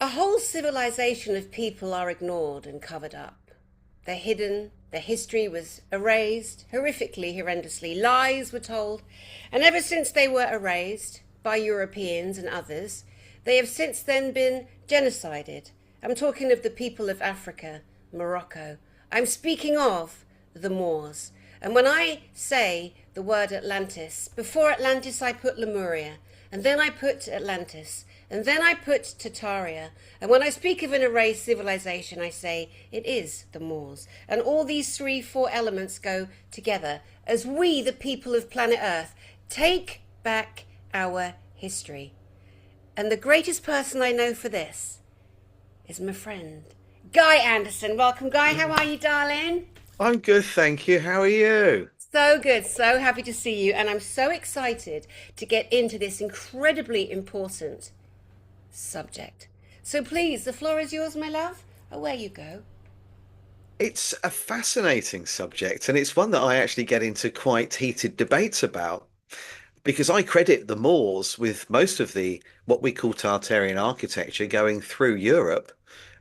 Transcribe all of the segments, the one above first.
A whole civilization of people are ignored and covered up. They're hidden, their history was erased, horrifically, horrendously. Lies were told, and ever since they were erased by Europeans and others, they have since then been genocided. I'm talking of the people of Africa, Morocco. I'm speaking of the Moors. And when I say the word Atlantis, before Atlantis I put Lemuria, and then I put Atlantis, and then I put Tartaria. And when I speak of an erased civilization, I say it is the Moors. And all these three, four elements go together as we, the people of planet Earth, take back our history. And the greatest person I know for this is my friend, Guy Anderson. Welcome, Guy. How are you, darling? I'm good, thank you. How are you? So good, so happy to see you, and I'm so excited to get into this incredibly important subject. So please, the floor is yours, my love. Away you go. It's a fascinating subject, and it's one that I actually get into quite heated debates about because I credit the Moors with most of the what we call Tartarian architecture going through Europe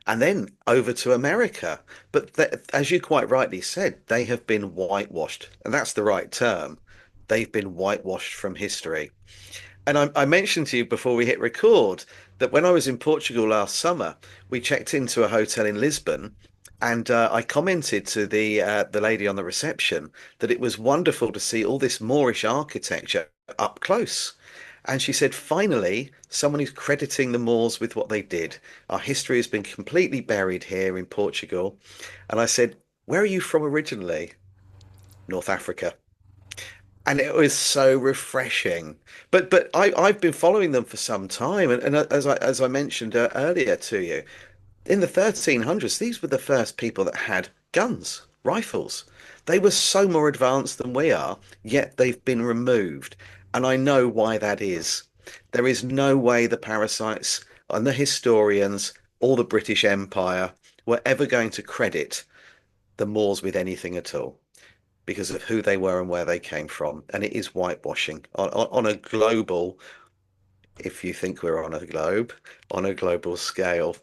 and then over to America. But as you quite rightly said, they have been whitewashed, and that's the right term. They've been whitewashed from history. And I mentioned to you before we hit record that when I was in Portugal last summer, we checked into a hotel in Lisbon, and I commented to the lady on the reception that it was wonderful to see all this Moorish architecture up close. And she said, finally, someone who's crediting the Moors with what they did. Our history has been completely buried here in Portugal. And I said, where are you from originally? North Africa. And it was so refreshing. But I've been following them for some time, and as I mentioned earlier to you, in the 1300s, these were the first people that had guns, rifles. They were so more advanced than we are, yet they've been removed. And I know why that is. There is no way the parasites and the historians or the British Empire were ever going to credit the Moors with anything at all because of who they were and where they came from. And it is whitewashing on a global, if you think we're on a globe, on a global scale.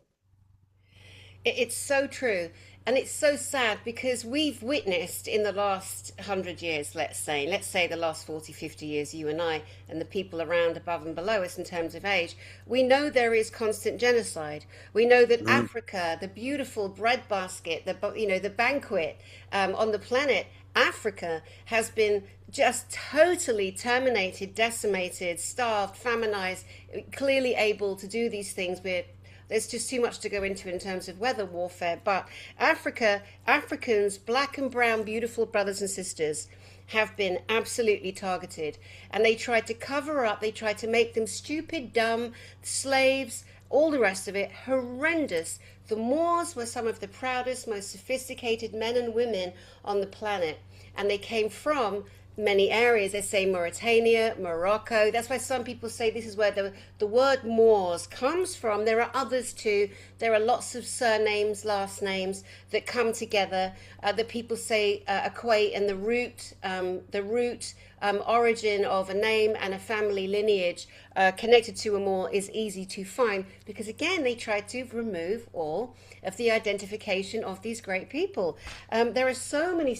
It's so true. And it's so sad because we've witnessed in the last 100 years, let's say the last 40, 50 years, you and I and the people around above and below us in terms of age, we know there is constant genocide. We know that Mm. Africa, the beautiful breadbasket, the banquet on the planet, Africa has been just totally terminated, decimated, starved, feminized, clearly able to do these things. There's just too much to go into in terms of weather warfare. But Africans, black and brown, beautiful brothers and sisters, have been absolutely targeted. And they tried to cover up, they tried to make them stupid, dumb, slaves, all the rest of it, horrendous. The Moors were some of the proudest, most sophisticated men and women on the planet. And they came from many areas. They say Mauritania, Morocco. That's why some people say this is where the word Moors comes from. There are others too. There are lots of surnames, last names that come together. The people say equate, and the root origin of a name and a family lineage connected to a Moor is easy to find because, again, they tried to remove all of the identification of these great people. There are so many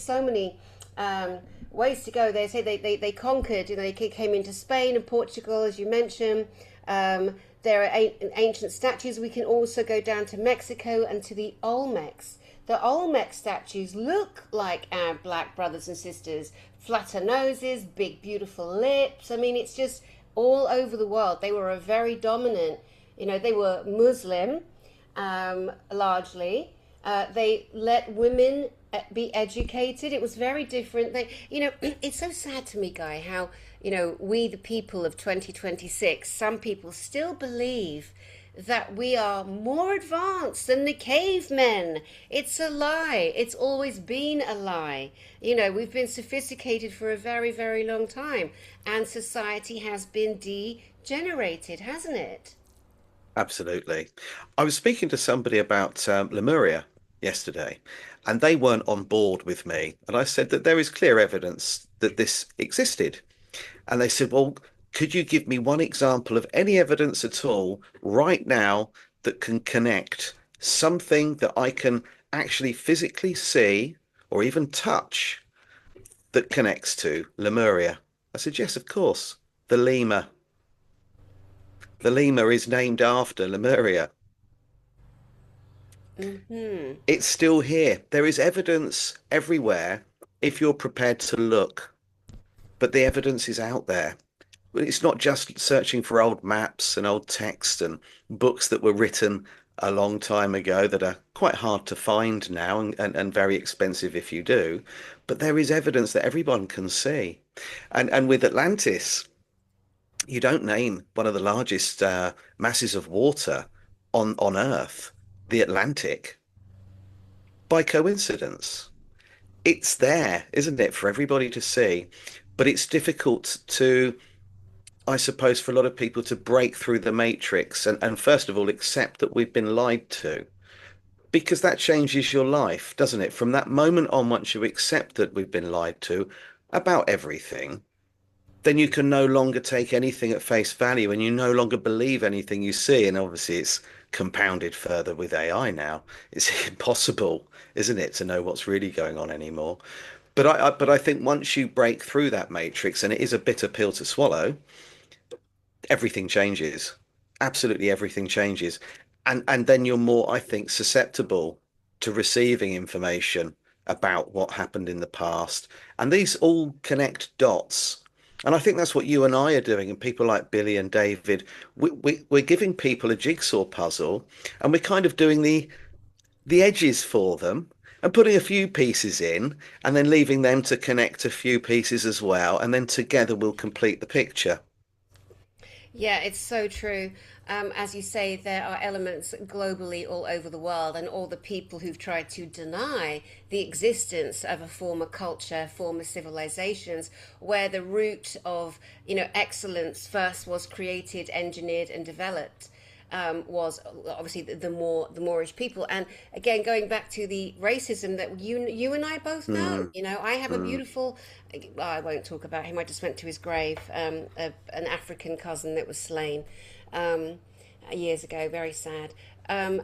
ways to go. They say they conquered, they came into Spain and Portugal, as you mentioned. There are ancient statues. We can also go down to Mexico and to the Olmecs. The Olmec statues look like our black brothers and sisters. Flatter noses, big, beautiful lips. I mean, it's just all over the world. They were a very dominant, they were Muslim, largely. They let women be educated. It was very different. It's so sad to me, Guy, how, we, the people of 2026, some people still believe that we are more advanced than the cavemen. It's a lie. It's always been a lie. We've been sophisticated for a very, very long time, and society has been degenerated, hasn't it? Absolutely. I was speaking to somebody about Lemuria yesterday, and they weren't on board with me. And I said that there is clear evidence that this existed. And they said, well, could you give me one example of any evidence at all right now that can connect something that I can actually physically see or even touch that connects to Lemuria? I said, yes, of course. The lemur. The lemur is named after Lemuria. Hmm. It's still here. There is evidence everywhere if you're prepared to look, but the evidence is out there. It's not just searching for old maps and old text and books that were written a long time ago that are quite hard to find now and very expensive if you do. But there is evidence that everyone can see. And with Atlantis, you don't name one of the largest masses of water on Earth, the Atlantic, by coincidence. It's there, isn't it, for everybody to see? But it's difficult to, I suppose, for a lot of people to break through the matrix and first of all accept that we've been lied to. Because that changes your life, doesn't it? From that moment on, once you accept that we've been lied to about everything, then you can no longer take anything at face value and you no longer believe anything you see. And obviously, it's compounded further with AI now. It's impossible, isn't it, to know what's really going on anymore. But I think once you break through that matrix, and it is a bitter pill to swallow, everything changes. Absolutely everything changes. And then you're more, I think, susceptible to receiving information about what happened in the past. And these all connect dots. And I think that's what you and I are doing, and people like Billy and David. We're giving people a jigsaw puzzle, and we're kind of doing the edges for them and putting a few pieces in, and then leaving them to connect a few pieces as well. And then together we'll complete the picture. Yeah, it's so true. As you say, there are elements globally all over the world, and all the people who've tried to deny the existence of a former culture, former civilizations, where the root of, excellence first was created, engineered, and developed. Was obviously the Moorish people, and again going back to the racism that you and I both know. Mm, I have a mm. beautiful. Well, I won't talk about him. I just went to his grave. An African cousin that was slain um, years ago. Very sad. And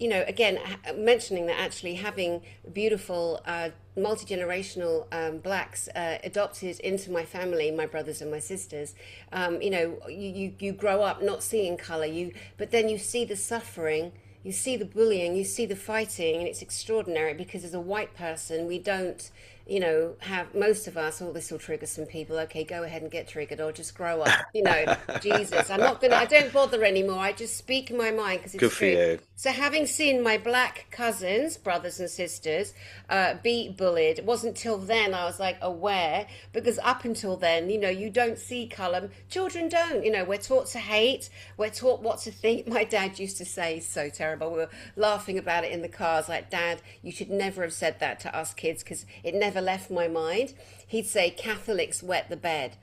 again, mentioning that actually having beautiful multi-generational blacks adopted into my family, my brothers and my sisters. You grow up not seeing color, but then you see the suffering, you see the bullying, you see the fighting, and it's extraordinary because as a white person, we don't, have most of us. Oh, this will trigger some people. Okay, go ahead and get triggered, or just grow up. Jesus, I'm not gonna. I don't bother anymore. I just speak in my mind because it's Good for true. you. So, having seen my black cousins, brothers and sisters, be bullied, it wasn't till then I was like aware, because up until then, you don't see color. Children don't. We're taught to hate. We're taught what to think. My dad used to say, so terrible. We were laughing about it in the cars, like, Dad, you should never have said that to us kids because it never left my mind. He'd say, Catholics wet the bed.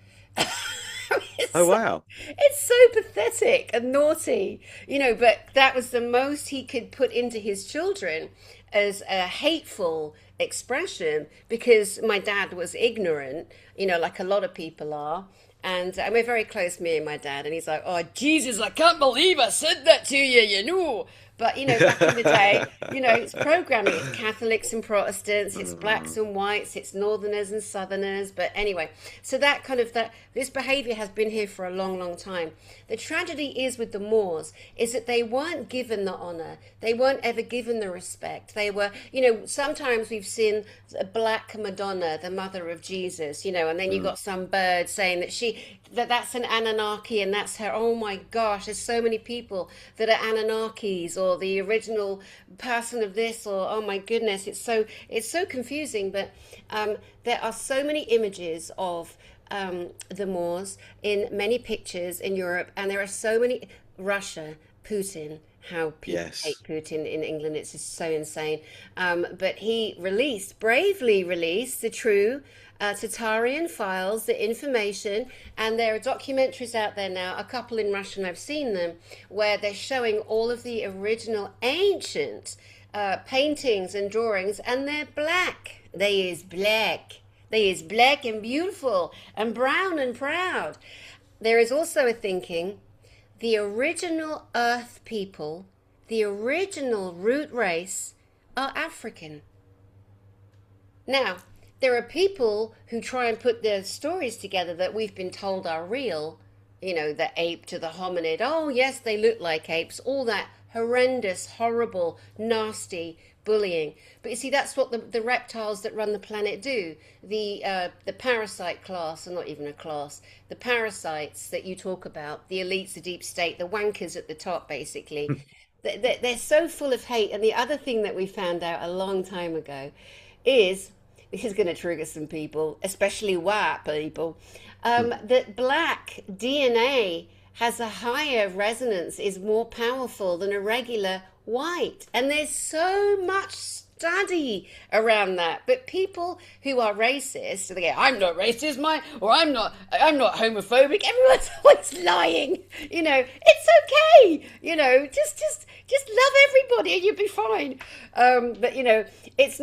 Oh, It's so, wow. it's so pathetic and naughty, but that was the most he could put into his children as a hateful expression because my dad was ignorant, like a lot of people are. And we're very close, me and my dad. And he's like, oh, Jesus, I can't believe I said that to you. But, back in the day, it's programming. It's Catholics and Protestants, it's blacks Mm, and whites, it's Northerners and Southerners. But anyway, so this behavior has been here for a long, long time. The tragedy is with the Moors is that they weren't given the honor. They weren't ever given the respect. They were, sometimes we've seen a black Madonna, the mother of Jesus, and then you mm. got some bird saying that's an Anunnaki and that's her. Oh my gosh, there's so many people that are Anunnakis or the original person of this, or oh my goodness, it's so confusing. But there are so many images of the Moors in many pictures in Europe, and there are so many. Russia, Putin, how people Yes. hate Putin in England. It's just so insane. But he bravely released the true Tatarian files, the information, and there are documentaries out there now, a couple in Russian, I've seen them, where they're showing all of the original ancient paintings and drawings, and they're black. They is black. They is black and beautiful and brown and proud. There is also a thinking The original Earth people, the original root race, are African. Now, there are people who try and put their stories together that we've been told are real. You know, the ape to the hominid. Oh, yes, they look like apes. All that horrendous, horrible, nasty bullying. But you see, that's what the reptiles that run the planet do. The parasite class, or not even a class, the parasites that you talk about, the elites, the deep state, the wankers at the top, basically. They're so full of hate. And the other thing that we found out a long time ago is this is going to trigger some people, especially white people, that black DNA has a higher resonance, is more powerful than a regular white. And there's so much study around that. But people who are racist, they go, I'm not racist, or I'm not homophobic. Everyone's always lying. It's okay. Just love everybody and you'll be fine. But it's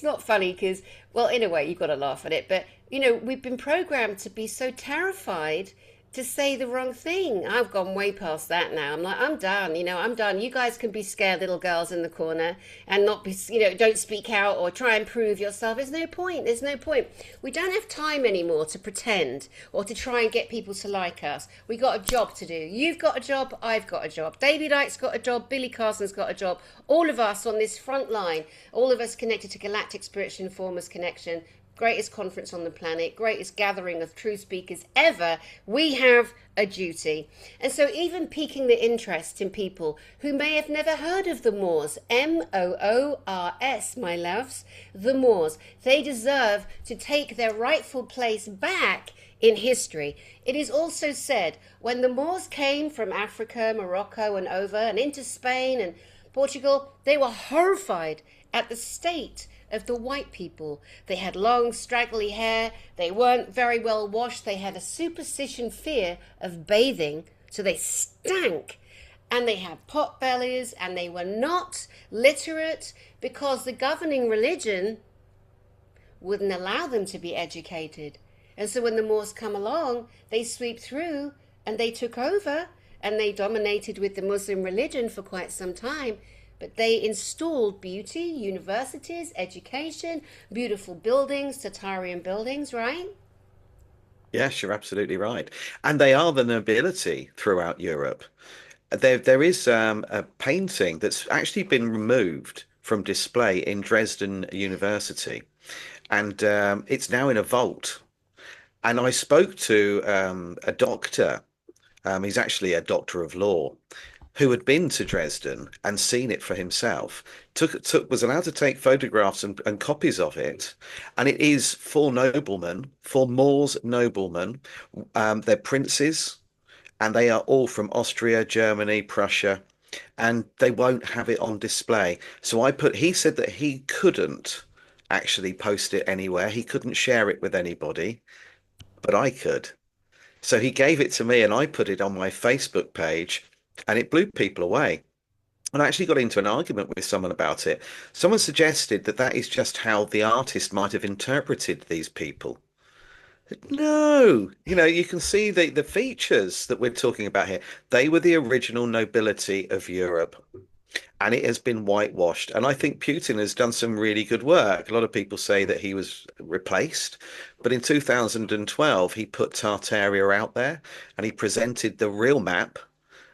not funny because, well, in a way, you've got to laugh at it. But we've been programmed to be so terrified to say the wrong thing. I've gone way past that now. I'm like, I'm done. I'm done. You guys can be scared little girls in the corner and not be, don't speak out or try and prove yourself. There's no point. There's no point. We don't have time anymore to pretend or to try and get people to like us. We got a job to do. You've got a job. I've got a job. David Icke's got a job. Billy Carson's got a job. All of us on this front line, all of us connected to Galactic Spiritual Informers Connection, greatest conference on the planet, greatest gathering of true speakers ever, we have a duty. And so even piquing the interest in people who may have never heard of the Moors, Moors, my loves, the Moors, they deserve to take their rightful place back in history. It is also said when the Moors came from Africa, Morocco and over and into Spain and Portugal, they were horrified at the state of the white people. They had long, straggly hair. They weren't very well washed. They had a superstition fear of bathing, so they stank. And they had pot bellies, and they were not literate because the governing religion wouldn't allow them to be educated. And so when the Moors come along, they sweep through and they took over and they dominated with the Muslim religion for quite some time. But they installed beauty, universities, education, beautiful buildings, Tatarian buildings, right? Yes, you're absolutely right. And they are the nobility throughout Europe. There is a painting that's actually been removed from display in Dresden University, and it's now in a vault. And I spoke to a doctor. He's actually a doctor of law who had been to Dresden and seen it for himself. Was allowed to take photographs and copies of it. And it is for noblemen, for Moors noblemen. They're princes, and they are all from Austria, Germany, Prussia, and they won't have it on display. So he said that he couldn't actually post it anywhere. He couldn't share it with anybody, but I could. So he gave it to me and I put it on my Facebook page and it blew people away. And I actually got into an argument with someone about it. Someone suggested that that is just how the artist might have interpreted these people. No, you can see the features that we're talking about here. They were the original nobility of Europe, and it has been whitewashed. And I think Putin has done some really good work. A lot of people say that he was replaced, but in 2012 he put Tartaria out there, and he presented the real map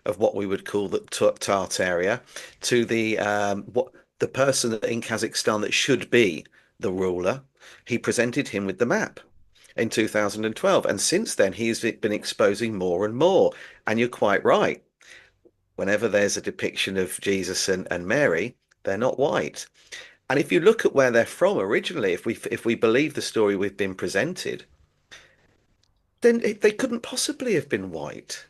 of what we would call the Tartaria to the person in Kazakhstan that should be the ruler. He presented him with the map in 2012. And since then, he's been exposing more and more. And you're quite right. Whenever there's a depiction of Jesus and Mary, they're not white. And if you look at where they're from originally, if we believe the story we've been presented, then they couldn't possibly have been white.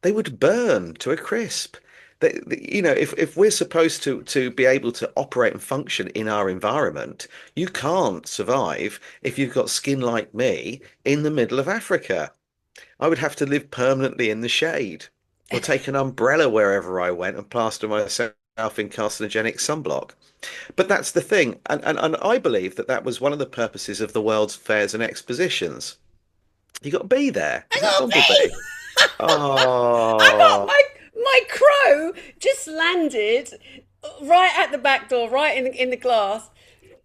They would burn to a crisp. If we're supposed to be able to operate and function in our environment, you can't survive if you've got skin like me in the middle of Africa. I would have to live permanently in the shade or take an umbrella wherever I went and plaster myself in carcinogenic sunblock. But that's the thing. And I believe that that was one of the purposes of the World's Fairs and Expositions. You got to be there. I Is that got Bumblebee? me. I got Oh, my my crow just landed right at the back door, right in the glass.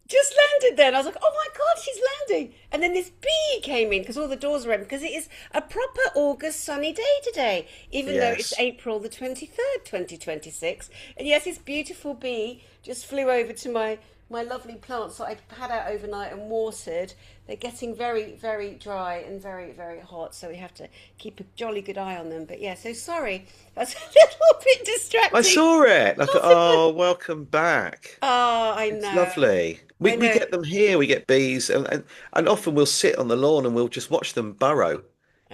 Just landed there, and I was like, "Oh my God, she's landing!" And then this bee came in because all the doors were open because it is a proper August sunny day today, even though it's Yes. April the 23rd, 2026. And yes, this beautiful bee just flew over to my lovely plants that I'd had out overnight and watered. They're getting very, very dry and very, very hot, so we have to keep a jolly good eye on them. But yeah, so sorry, that's a little bit I distracting. saw it. I thought, Possibly. oh, welcome back. Oh, I It's know. lovely. I We know. get them here. We get bees, and often we'll sit on the lawn and we'll just watch them burrow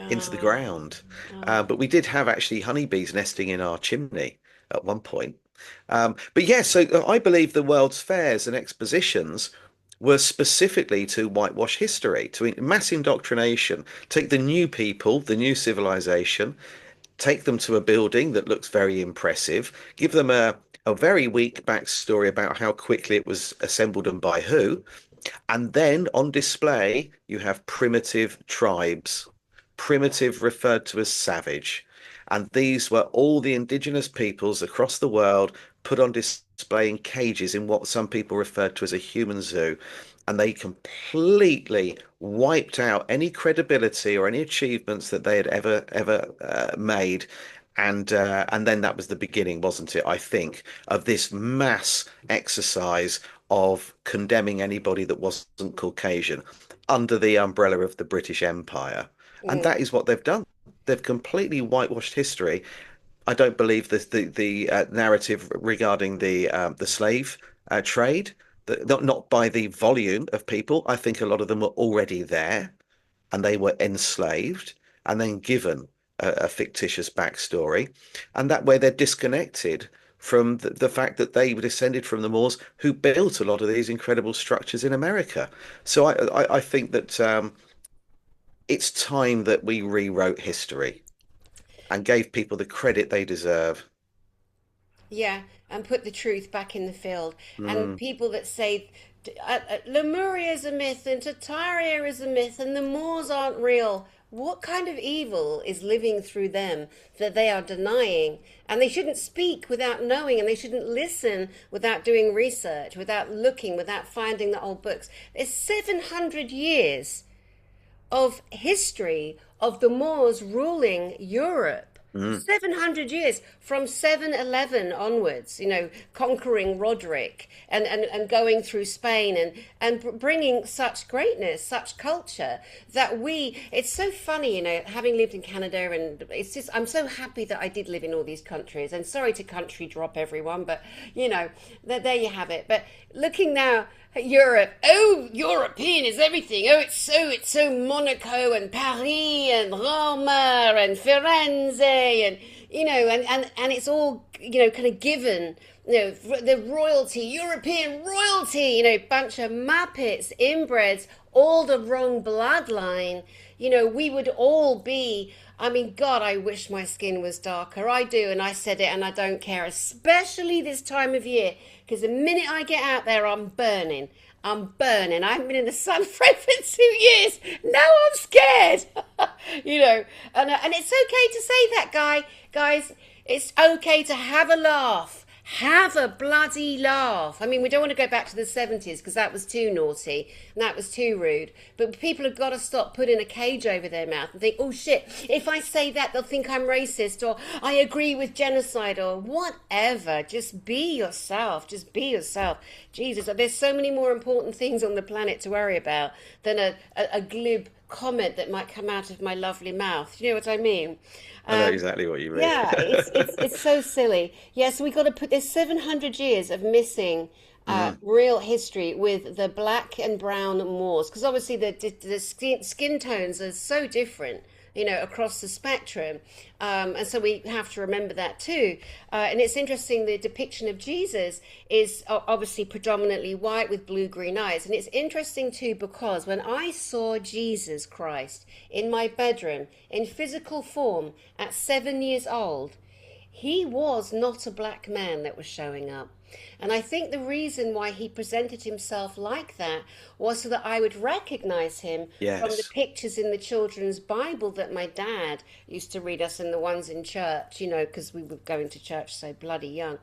into the Oh, ground. oh. But we did have actually honeybees nesting in our chimney at one point. But yes, so I believe the World's Fairs and expositions were specifically to whitewash history, to mass indoctrination, take the new people, the new civilization, take them to a building that looks very impressive, give them a very weak backstory about how quickly it was assembled and by who, and then on display, you have primitive tribes, primitive referred to as savage. And these were all the indigenous peoples across the world put on display in cages in what some people referred to as a human zoo. And they completely wiped out any credibility or any achievements that they had ever made. And then that was the beginning, wasn't it? I think of this mass exercise of condemning anybody that wasn't Caucasian under the umbrella of the British Empire. And Mm. that is what they've done. They've completely whitewashed history. I don't believe the narrative regarding the slave trade, that not by the volume of people. I think a lot of them were already there and they were enslaved and then given a fictitious backstory. And that way they're disconnected from the fact that they were descended from the Moors who built a lot of these incredible structures in America. So I think that it's time that we rewrote history and gave people the credit they deserve. Yeah, and put the truth back in the field. And Mm. people that say Lemuria is a myth and Tartaria is a myth and the Moors aren't real. What kind of evil is living through them that they are denying? And they shouldn't speak without knowing, and they shouldn't listen without doing research, without looking, without finding the old books. There's 700 years of history of the Moors ruling Europe. Mm. 700 years from 711 onwards, conquering Roderick and going through Spain and bringing such greatness, such culture that it's so funny, having lived in Canada, and it's just, I'm so happy that I did live in all these countries. And sorry to country drop everyone, but, there you have it. But looking now, Europe. Oh, European is everything. Oh, it's so Monaco and Paris and Roma and Firenze and and it's all kind of given. The royalty, European royalty. Bunch of Muppets, inbreds, all the wrong bloodline. We would all be. I mean, God, I wish my skin was darker. I do, and I said it, and I don't care, especially this time of year, because the minute I get out there, I'm burning. I'm burning. I haven't been in the sun for over 2 years. Now I'm scared. And it's okay to say that, guys. It's okay to have a laugh. Have a bloody laugh. I mean, we don't want to go back to the 70s because that was too naughty and that was too rude. But people have got to stop putting a cage over their mouth and think, oh shit, if I say that, they'll think I'm racist or I agree with genocide or whatever. Just be yourself. Just be yourself. Jesus, there's so many more important things on the planet to worry about than a glib comment that might come out of my lovely mouth. You know what I mean? I know Um, exactly what you mean. yeah, it's so silly. Yeah, so we got to put there's 700 years of missing Mm. real history with the black and brown Moors because obviously the skin tones are so different, across the spectrum, and so we have to remember that too. And it's interesting the depiction of Jesus is obviously predominantly white with blue-green eyes, and it's interesting too because when I saw Jesus Christ in my bedroom in physical form at 7 years old, he was not a black man that was showing up. And I think the reason why he presented himself like that was so that I would recognize him from the Yes. pictures in the children's Bible that my dad used to read us and the ones in church, because we were going to church so bloody young.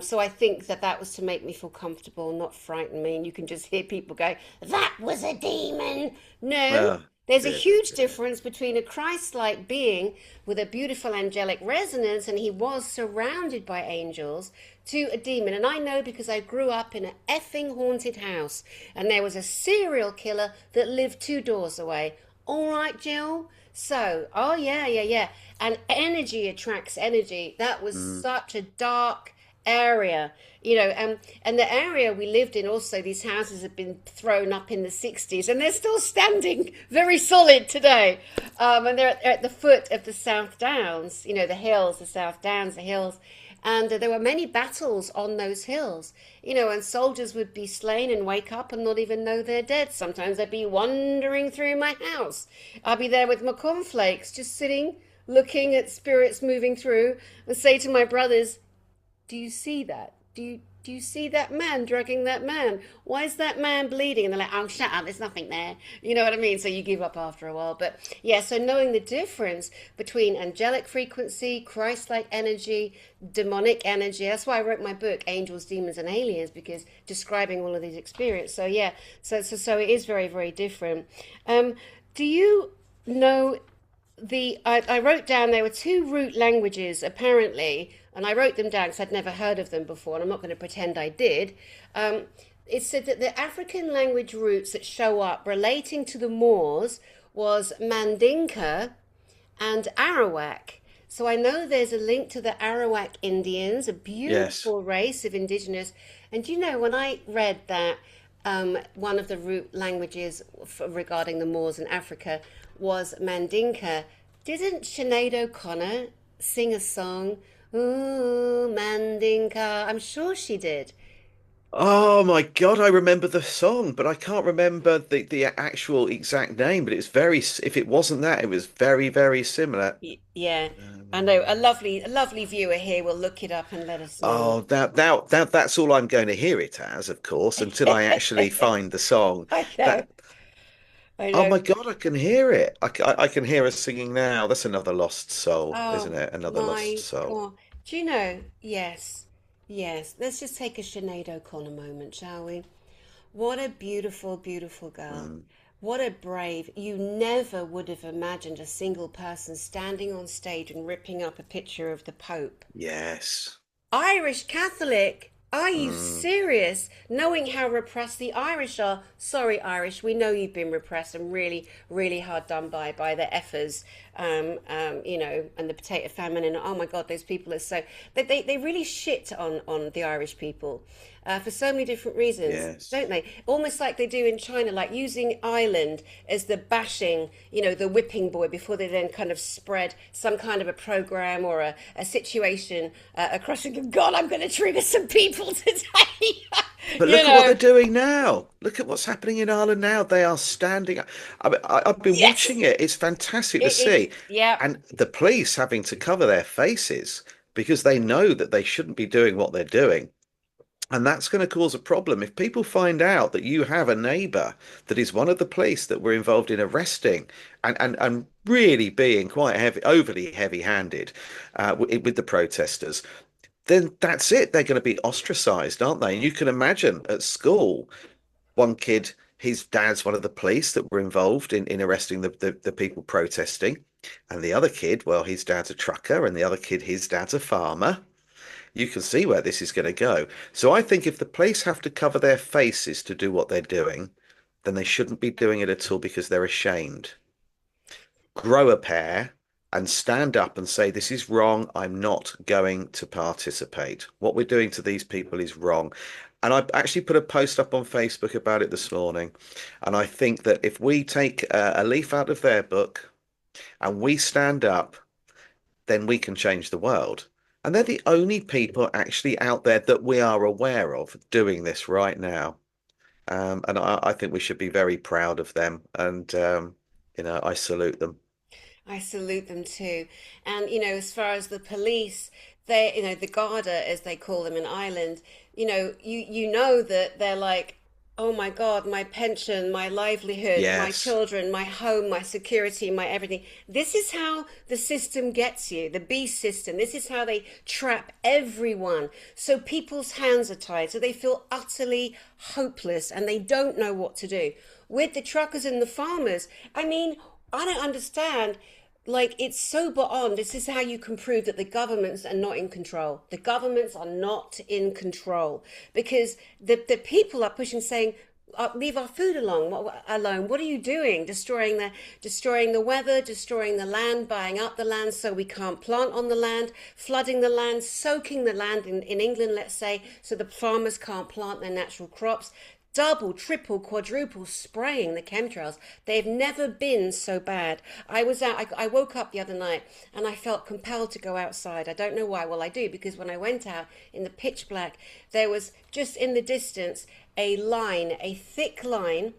So I think that that was to make me feel comfortable, not frighten me. And you can just hear people go, "That was a demon." No, Oh, there's a dear, huge dear. difference between a Christ-like being with a beautiful angelic resonance, and he was surrounded by angels, to a demon. And I know because I grew up in an effing haunted house, and there was a serial killer that lived two doors away. All right, Jill. So, oh yeah, yeah, yeah. And energy attracts energy. That was Mm, such a dark area, and the area we lived in also, these houses have been thrown up in the 60s and they're still standing very solid today. And they're at the foot of the South Downs, the hills, the South Downs, the hills. And there were many battles on those hills, and soldiers would be slain and wake up and not even know they're dead. Sometimes they'd be wandering through my house. I'd be there with my cornflakes, just sitting, looking at spirits moving through, and say to my brothers, do you see that? Do you see that man drugging that man? Why is that man bleeding? And they're like, oh, shut up, there's nothing there. You know what I mean? So you give up after a while. But yeah, so knowing the difference between angelic frequency, Christ-like energy, demonic energy. That's why I wrote my book, Angels, Demons, and Aliens, because describing all of these experiences. So yeah, so it is very, very different. Do you know I wrote down there were two root languages apparently, and I wrote them down because I'd never heard of them before, and I'm not going to pretend I did. Um, it said that the African language roots that show up relating to the Moors was Mandinka and Arawak. So I know there's a link to the Arawak Indians, a yes. beautiful race of indigenous. And when I read that one of the root languages regarding the Moors in Africa was Mandinka, didn't Sinead O'Connor sing a song? Ooh, Mandinka. I'm sure she did. Oh my God, I remember the song, but I can't remember the actual exact name. But it's if it wasn't that, it was very, very similar. Yeah, I know. A Um, lovely, a lovely viewer here will look it up and let us know. oh, that's all I'm going to hear it as, of course, until I actually find the song. I know. That I Oh know. my God, I can hear it. I can hear her singing now. That's another lost soul, isn't Oh it? Another lost my soul. God. Do you know? Yes. Yes. Let's just take a Sinead O'Connor moment, shall we? What a beautiful, beautiful girl. Mm, What a brave. You never would have imagined a single person standing on stage and ripping up a picture of the Pope. yes. Irish Catholic? Are you Mm, serious? Knowing how repressed the Irish are. Sorry, Irish, we know you've been repressed and really, really hard done by the effers, and the potato famine. And oh my God, those people are so they really shit on the Irish people. For so many different reasons, yes. don't they? Almost like they do in China, like using Ireland as the bashing, the whipping boy before they then kind of spread some kind of a program or a situation across. And God, I'm going to trigger some people today. But you look at what they're know, doing now. Look at what's happening in Ireland now. They are standing up. I've been yes, watching it. It's fantastic to it's see. yeah. And the police having to cover their faces because they know that they shouldn't be doing what they're doing. And that's going to cause a problem. If people find out that you have a neighbour that is one of the police that were involved in arresting and really being quite heavy, overly heavy-handed with the protesters, then that's it. They're going to be ostracized, aren't they? And you can imagine at school, one kid, his dad's one of the police that were involved in arresting the people protesting. And the other kid, well, his dad's a trucker, and the other kid, his dad's a farmer. You can see where this is going to go. So I think if the police have to cover their faces to do what they're doing, then they shouldn't be doing it at all because they're ashamed. Grow a pair and stand up and say, this is wrong. I'm not going to participate. What we're doing to these people is wrong. And I actually put a post up on Facebook about it this morning. And I think that if we take a leaf out of their book and we stand up, then we can change the world. And they're the only people actually out there that we are aware of doing this right now. And I think we should be very proud of them. And, I salute them. I salute them too. And, as far as the police, they, the Garda, as they call them in Ireland, you know that they're like, oh my God, my pension, my livelihood, my Yes, children, my home, my security, my everything. This is how the system gets you, the beast system. This is how they trap everyone. So people's hands are tied, so they feel utterly hopeless and they don't know what to do. With the truckers and the farmers, I mean, I don't understand. Like, it's sober on. This is how you can prove that the governments are not in control. The governments are not in control because the people are pushing, saying, leave our food alone. What are you doing? Destroying the weather, destroying the land, buying up the land so we can't plant on the land, flooding the land, soaking the land in England, let's say, so the farmers can't plant their natural crops, double, triple, quadruple spraying the chemtrails. They've never been so bad. I woke up the other night and I felt compelled to go outside. I don't know why. Well, I do, because when I went out in the pitch black, there was just in the distance a thick line,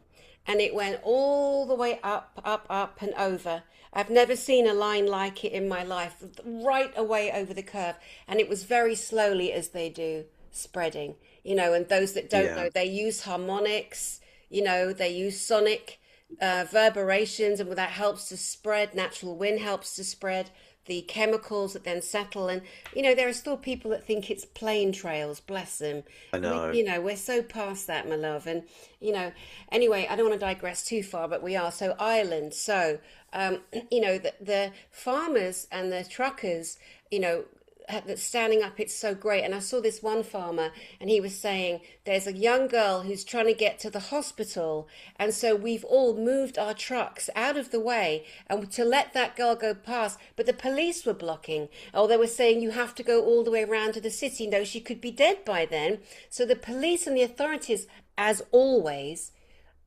and it went all the way up, up, up, and over. I've never seen a line like it in my life, right away over the curve. And it was very slowly, as they do, spreading. And those that don't yeah, know, they use harmonics, they use sonic reverberations, and that helps to spread. Natural wind helps to spread the chemicals that then settle. And, there are still people that think it's plane trails, bless them. I We, know. you know, we're so past that, my love. And, you know, anyway, I don't want to digress too far, but we are. So, Ireland. So, the farmers and the truckers, you know, that's standing up, it's so great. And I saw this one farmer and he was saying there's a young girl who's trying to get to the hospital, and so we've all moved our trucks out of the way and to let that girl go past, but the police were blocking, or they were saying you have to go all the way around to the city. No, she could be dead by then. So the police and the authorities, as always,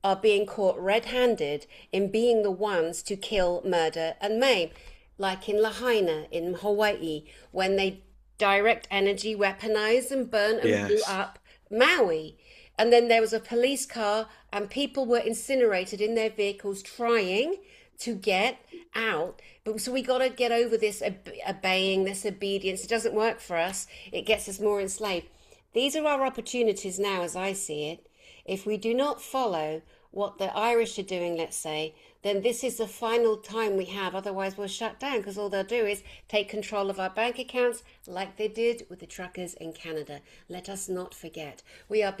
are being caught red-handed in being the ones to kill, murder, and maim, like in Lahaina in Hawaii, when they direct energy weaponized and burnt and blew Yes. up Maui. And then there was a police car, and people were incinerated in their vehicles trying to get out. But so we got to get over this obeying, this obedience. It doesn't work for us, it gets us more enslaved. These are our opportunities now, as I see it. If we do not follow what the Irish are doing, let's say, then this is the final time we have. Otherwise, we'll shut down, because all they'll do is take control of our bank accounts like they did with the truckers in Canada. Let us not forget. We are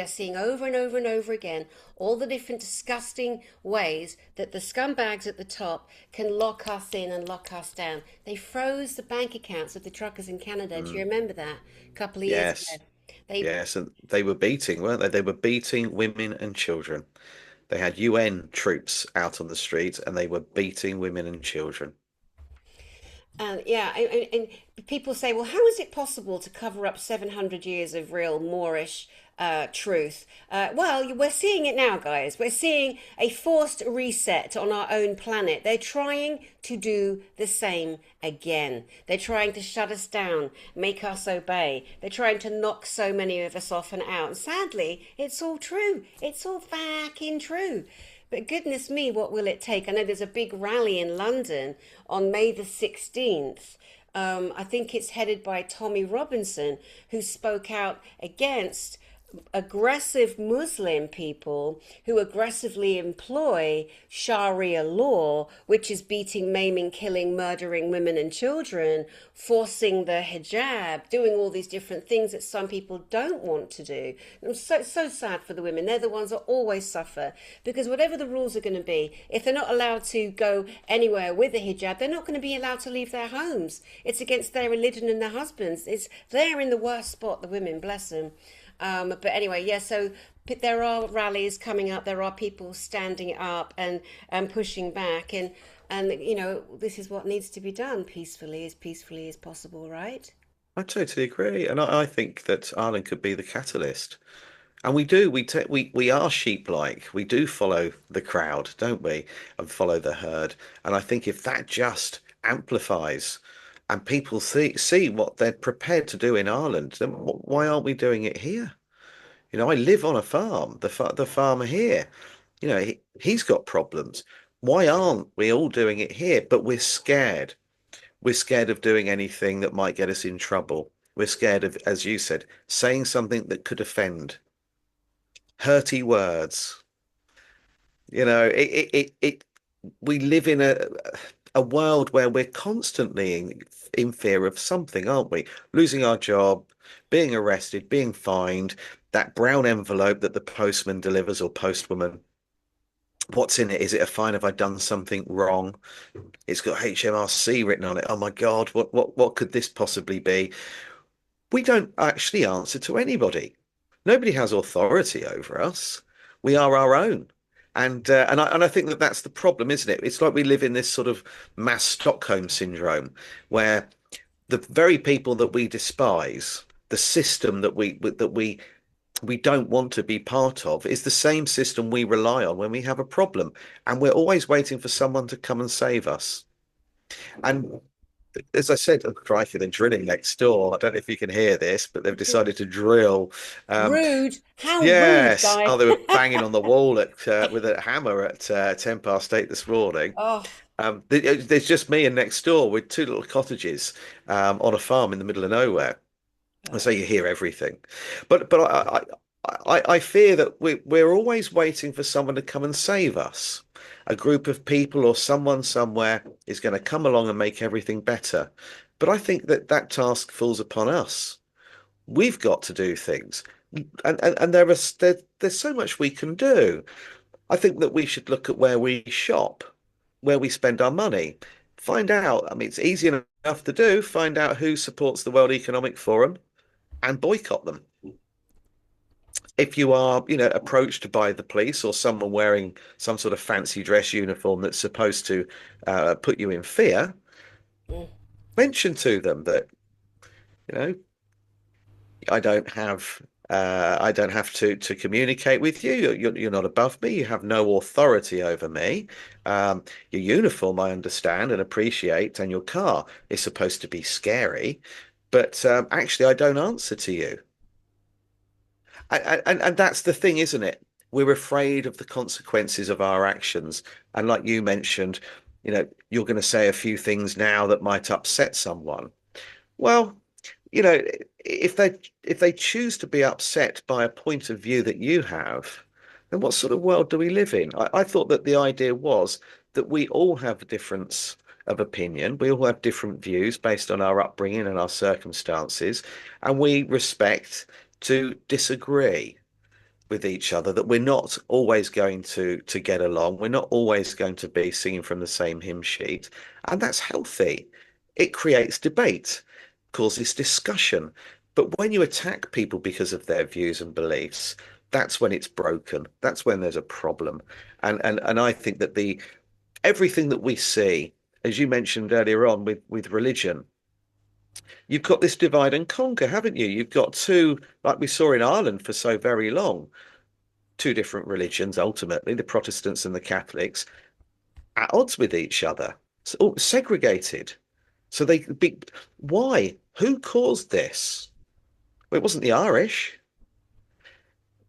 seeing over and over and over again all the different disgusting ways that the scumbags at the top can lock us in and lock us down. They froze the bank accounts of the truckers in Canada. Do you Mm. remember that? A couple of years Yes. ago. They Yes. And they were beating, weren't they? They were beating women and children. They had UN troops out on the streets and they were beating women and children. Yeah, and people say, well, how is it possible to cover up 700 years of real Moorish truth? Well, we're seeing it now, guys. We're seeing a forced reset on our own planet. They're trying to do the same again. They're trying to shut us down, make us obey. They're trying to knock so many of us off and out. And sadly, it's all true. It's all fucking true. But goodness me, what will it take? I know there's a big rally in London on May the 16th. I think it's headed by Tommy Robinson, who spoke out against aggressive Muslim people who aggressively employ Sharia law, which is beating, maiming, killing, murdering women and children, forcing the hijab, doing all these different things that some people don't want to do. I'm so sad for the women. They're the ones that always suffer, because whatever the rules are going to be, if they're not allowed to go anywhere with a hijab, they're not going to be allowed to leave their homes. It's against their religion and their husbands. They're in the worst spot, the women, bless them. But anyway, yeah, so there are rallies coming up. There are people standing up and pushing back. And, this is what needs to be done peacefully as possible, right? I totally agree. And I think that Ireland could be the catalyst. And we do. We are sheep-like. We do follow the crowd, don't we? And follow the herd. And I think if that just amplifies and people see what they're prepared to do in Ireland, then why aren't we doing it here? I live on a farm. The farmer here, he's got problems. Why aren't we all doing it here? But we're scared. We're scared of doing anything that might get us in trouble. We're scared of, as you said, saying something that could offend, hurty words. It we live in a world where we're constantly in fear of something, aren't we? Losing our job, being arrested, being fined, that brown envelope that the postman delivers or postwoman. What's in it? Is it a fine? Have I done something wrong? It's got HMRC written on it. Oh my God, what could this possibly be? We don't actually answer to anybody. Nobody has authority over us. We are our own. And I think that that's the problem, isn't it? It's like we live in this sort of mass Stockholm syndrome, where the very people that we despise, the system that we don't want to be part of, is the same system we rely on when we have a problem, and we're always waiting for someone to come and save us. And as I said, oh, crikey, they're drilling next door. I don't know if you can hear this, but they've decided to drill. Um, Rude. How rude, yes. Oh, Guy. they were banging on the wall with a hammer at 10 past 8 this morning. Oh, There's just me and next door with two little cottages on a farm in the middle of nowhere. And so oh. you hear everything. But I fear that we're always waiting for someone to come and save us. A group of people or someone somewhere is going to come along and make everything better. But I think that that task falls upon us. We've got to do things. And there's so much we can do. I think that we should look at where we shop, where we spend our money. Find out, I mean, it's easy enough to do, find out who supports the World Economic Forum and boycott them. If you are, approached by the police or someone wearing some sort of fancy dress uniform that's supposed to put you in fear, Mm. mention to them that, you know, I don't have I don't have to communicate with you. You're not above me. You have no authority over me. Your uniform, I understand and appreciate, and your car is supposed to be scary, but actually, I don't answer to you. And that's the thing, isn't it? We're afraid of the consequences of our actions. And like you mentioned, you're going to say a few things now that might upset someone. Well, you know, if they choose to be upset by a point of view that you have, then what sort of world do we live in? I thought that the idea was that we all have a difference of opinion. We all have different views based on our upbringing and our circumstances, and we respect to disagree with each other, that we're not always going to get along. We're not always going to be singing from the same hymn sheet. And that's healthy. It creates debate, causes discussion. But when you attack people because of their views and beliefs, that's when it's broken. That's when there's a problem. And I think that the everything that we see, as you mentioned earlier on with religion, you've got this divide and conquer, haven't you? You've got two, like we saw in Ireland for so very long, two different religions, ultimately, the Protestants and the Catholics, at odds with each other, so, segregated. So they be, why? Who caused this? Well, it wasn't the Irish.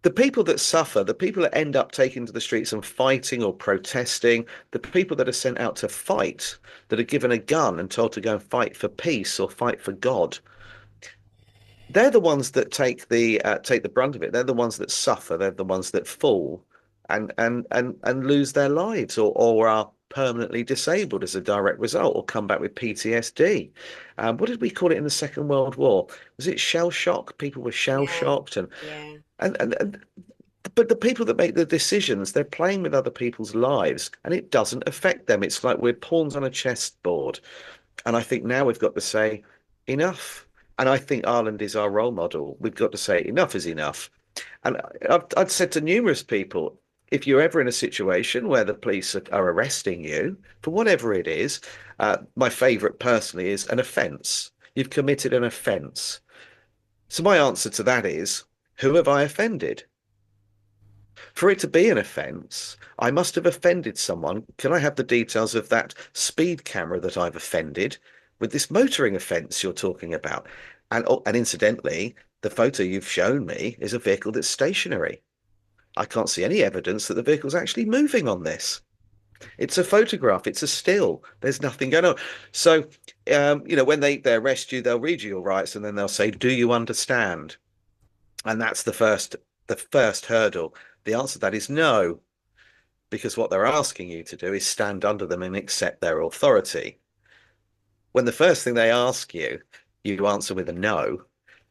The people that suffer, the people that end up taking to the streets and fighting or protesting, the people that are sent out to fight, that are given a gun and told to go and fight for peace or fight for God, they're the ones that take the brunt of it. They're the ones that suffer. They're the ones that fall and lose their lives or are permanently disabled as a direct result or come back with PTSD. What did we call it in the Second World War? Was it shell shock? People were shell Yeah, shocked yeah. and but the people that make the decisions, they're playing with other people's lives and it doesn't affect them. It's like we're pawns on a chessboard. And I think now we've got to say enough. And I think Ireland is our role model. We've got to say enough is enough. And I've said to numerous people, if you're ever in a situation where the police are arresting you for whatever it is, my favourite personally is an offence. You've committed an offence. So my answer to that is, who have I offended? For it to be an offence, I must have offended someone. Can I have the details of that speed camera that I've offended with this motoring offence you're talking about? And incidentally, the photo you've shown me is a vehicle that's stationary. I can't see any evidence that the vehicle's actually moving on this. It's a photograph. It's a still. There's nothing going on. So, when they arrest you, they'll read you your rights, and then they'll say, "Do you understand?" And that's the first hurdle. The answer to that is no, because what they're asking you to do is stand under them and accept their authority. When the first thing they ask you, you answer with a no,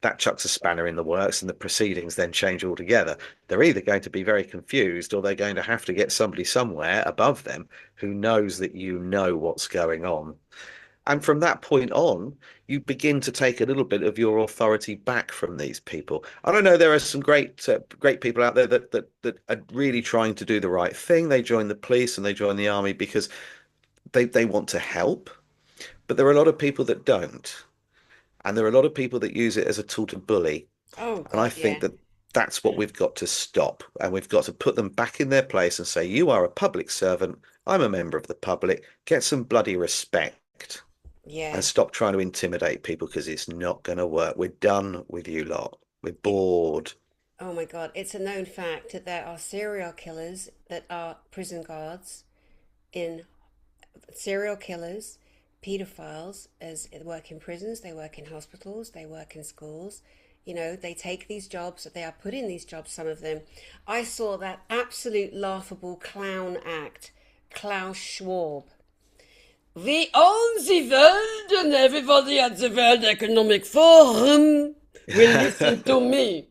that chucks a spanner in the works, and the proceedings then change altogether. They're either going to be very confused, or they're going to have to get somebody somewhere above them who knows that you know what's going on. And from that point on, you begin to take a little bit of your authority back from these people. I don't know. There are some great people out there that are really trying to do the right thing. They join the police and they join the army because they want to help. But there are a lot of people that don't. And there are a lot of people that use it as a tool to bully. Oh And I God, think yeah. that that's what we've got to stop. And we've got to put them back in their place and say, you are a public servant. I'm a member of the public. Get some bloody respect Yeah. and stop trying to intimidate people because it's not going to work. We're done with you lot. We're bored. Oh my God, it's a known fact that there are serial killers that are prison guards in serial killers, pedophiles, as they work in prisons, they work in hospitals, they work in schools. You know, they take these jobs, they are put in these jobs, some of them. I saw that absolute laughable clown act, Klaus Schwab. We own the world and everybody at the World Economic Forum will listen to me.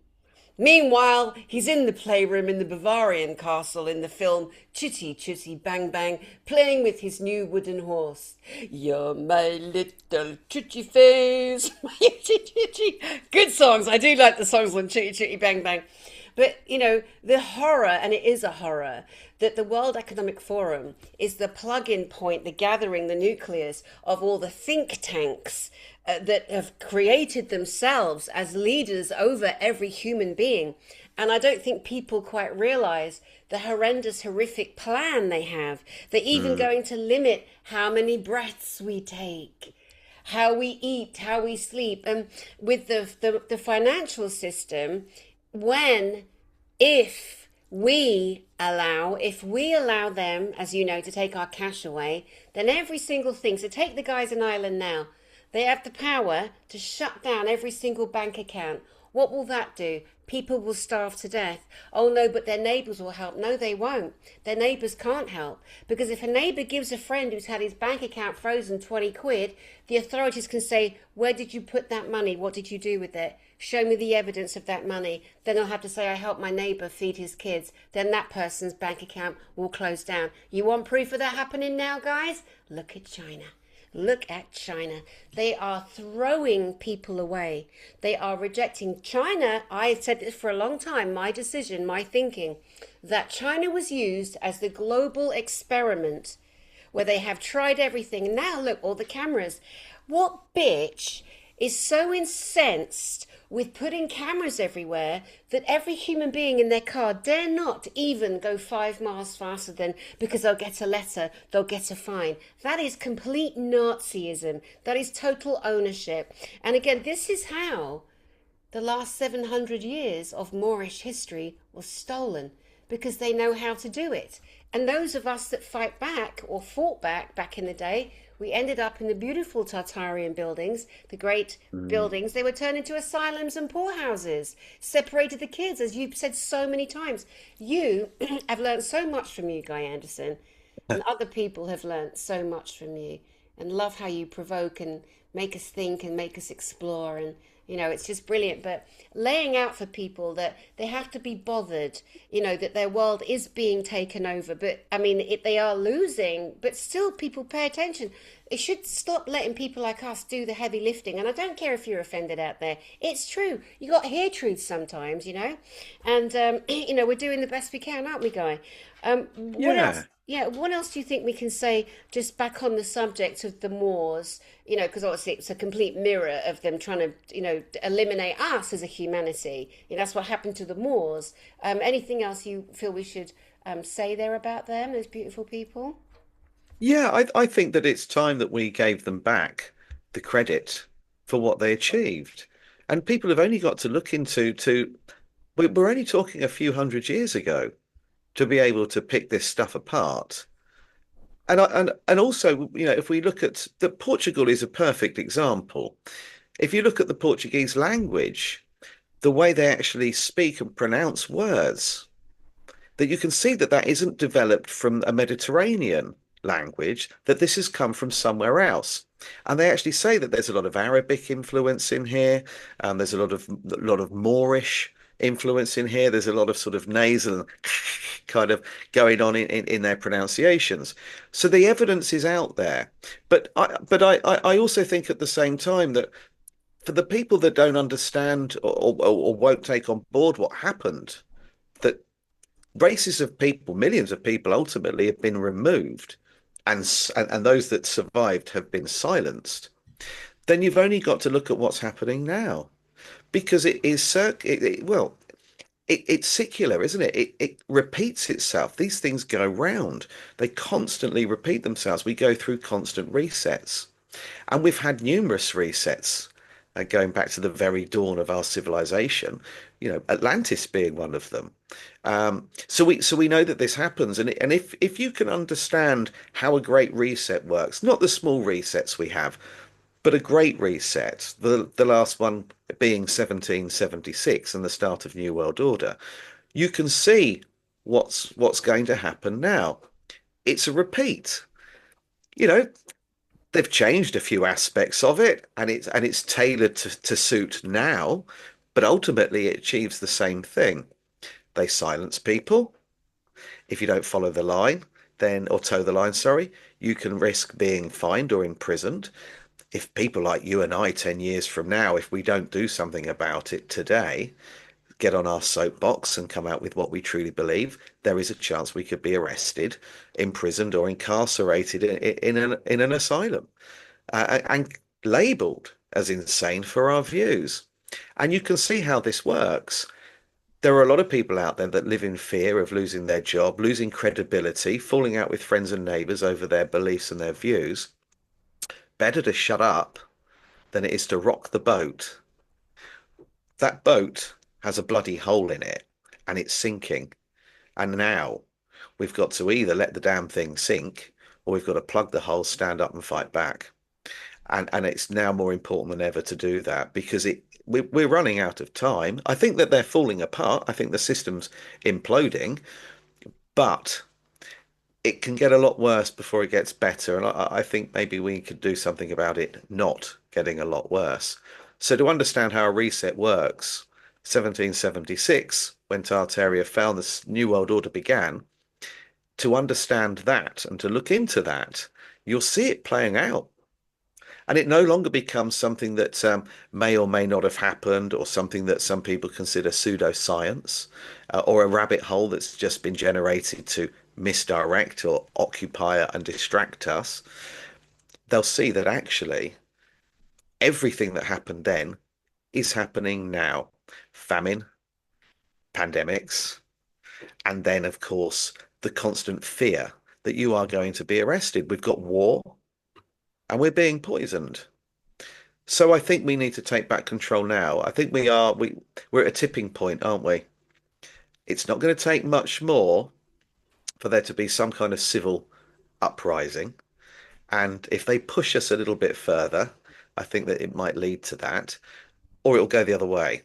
Meanwhile, he's in the playroom in the Bavarian castle in the film Chitty Chitty Bang Bang, playing with his new wooden horse. You're my little chitty face, my chitty chitty. Good songs. I do like the songs on Chitty Chitty Bang Bang. But, you know, the horror, and it is a horror, that the World Economic Forum is the plug-in point, the gathering, the nucleus of all the think tanks that have created themselves as leaders over every human being. And I don't think people quite realize the horrendous, horrific plan they have. They're even Mm, going to limit how many breaths we take, how we eat, how we sleep. And with the financial system, when, if we allow them, as you know, to take our cash away, then every single thing, so take the guys in Ireland now, they have the power to shut down every single bank account. What will that do? People will starve to death. Oh no, but their neighbours will help. No, they won't. Their neighbours can't help. Because if a neighbour gives a friend who's had his bank account frozen 20 quid, the authorities can say, where did you put that money? What did you do with it? Show me the evidence of that money. Then I'll have to say I helped my neighbour feed his kids. Then that person's bank account will close down. You want proof of that happening now, guys? Look at China. Look at China. They are throwing people away. They are rejecting China. I said this for a long time, my decision, my thinking, that China was used as the global experiment where they have tried everything. And now look, all the cameras. What bitch is so incensed with putting cameras everywhere that every human being in their car dare not even go 5 miles faster than because they'll get a letter, they'll get a fine. That is complete Nazism. That is total ownership. And again, this is how the last 700 years of Moorish history was stolen, because they know how to do it. And those of us that fight back or fought back in the day, we ended up in the beautiful Tartarian buildings, the great mm. buildings. They were turned into asylums and poorhouses, separated the kids, as you've said so many times. You have learned so much from you, Guy Anderson, and other people have learned so much from you, and love how you provoke and make us think and make us explore. And it's just brilliant. But laying out for people that they have to be bothered, that their world is being taken over. But I mean, if they are losing, but still people pay attention. It should stop letting people like us do the heavy lifting. And I don't care if you're offended out there. It's true. You got to hear truth sometimes. And we're doing the best we can, aren't we, Guy? What else? Yeah. Yeah, what else do you think we can say just back on the subject of the Moors? Because obviously it's a complete mirror of them trying to, eliminate us as a humanity. That's what happened to the Moors. Anything else you feel we should say there about them, those beautiful people? Yeah, I think that it's time that we gave them back the credit for what they achieved. And people have only got to look into we're only talking a few hundred years ago to be able to pick this stuff apart. and also, if we look at Portugal is a perfect example. If you look at the Portuguese language, the way they actually speak and pronounce words, that you can see that that isn't developed from a Mediterranean language, that this has come from somewhere else. And they actually say that there's a lot of Arabic influence in here, there's a lot of Moorish influence in here. There's a lot of sort of nasal kind of going on in their pronunciations. So the evidence is out there. But I also think at the same time that for the people that don't understand or won't take on board what happened, that races of people, millions of people ultimately have been removed, and those that survived have been silenced, then you've only got to look at what's happening now because it is well, it's secular, isn't it? It repeats itself. These things go round. They constantly repeat themselves. We go through constant resets. And we've had numerous resets going back to the very dawn of our civilization, Atlantis being one of them. So we know that this happens, and if you can understand how a great reset works, not the small resets we have, but a great reset, the last one being 1776 and the start of New World Order, you can see what's going to happen now. It's a repeat. You know, they've changed a few aspects of it, and it's tailored to suit now, but ultimately it achieves the same thing. They silence people. If you don't follow the line, then or toe the line, sorry, you can risk being fined or imprisoned. If people like you and I 10 years from now, if we don't do something about it today, get on our soapbox and come out with what we truly believe, there is a chance we could be arrested, imprisoned, or incarcerated in an asylum, and labeled as insane for our views. And you can see how this works. There are a lot of people out there that live in fear of losing their job, losing credibility, falling out with friends and neighbors over their beliefs and their views. Better to shut up than it is to rock the boat. That boat has a bloody hole in it and it's sinking. And now we've got to either let the damn thing sink or we've got to plug the hole, stand up and fight back. And it's now more important than ever to do that because we're running out of time. I think that they're falling apart. I think the system's imploding, but it can get a lot worse before it gets better. And I think maybe we could do something about it not getting a lot worse. So to understand how a reset works, 1776, when Tartaria fell, this New World Order began, to understand that and to look into that, you'll see it playing out. And it no longer becomes something that may or may not have happened, or something that some people consider pseudoscience, or a rabbit hole that's just been generated to misdirect or occupy and distract us. They'll see that actually everything that happened then is happening now. Famine, pandemics, and then, of course, the constant fear that you are going to be arrested. We've got war and we're being poisoned. So I think we need to take back control now. I think we're at a tipping point, aren't we? It's not going to take much more for there to be some kind of civil uprising. And if they push us a little bit further, I think that it might lead to that, or it'll go the other way.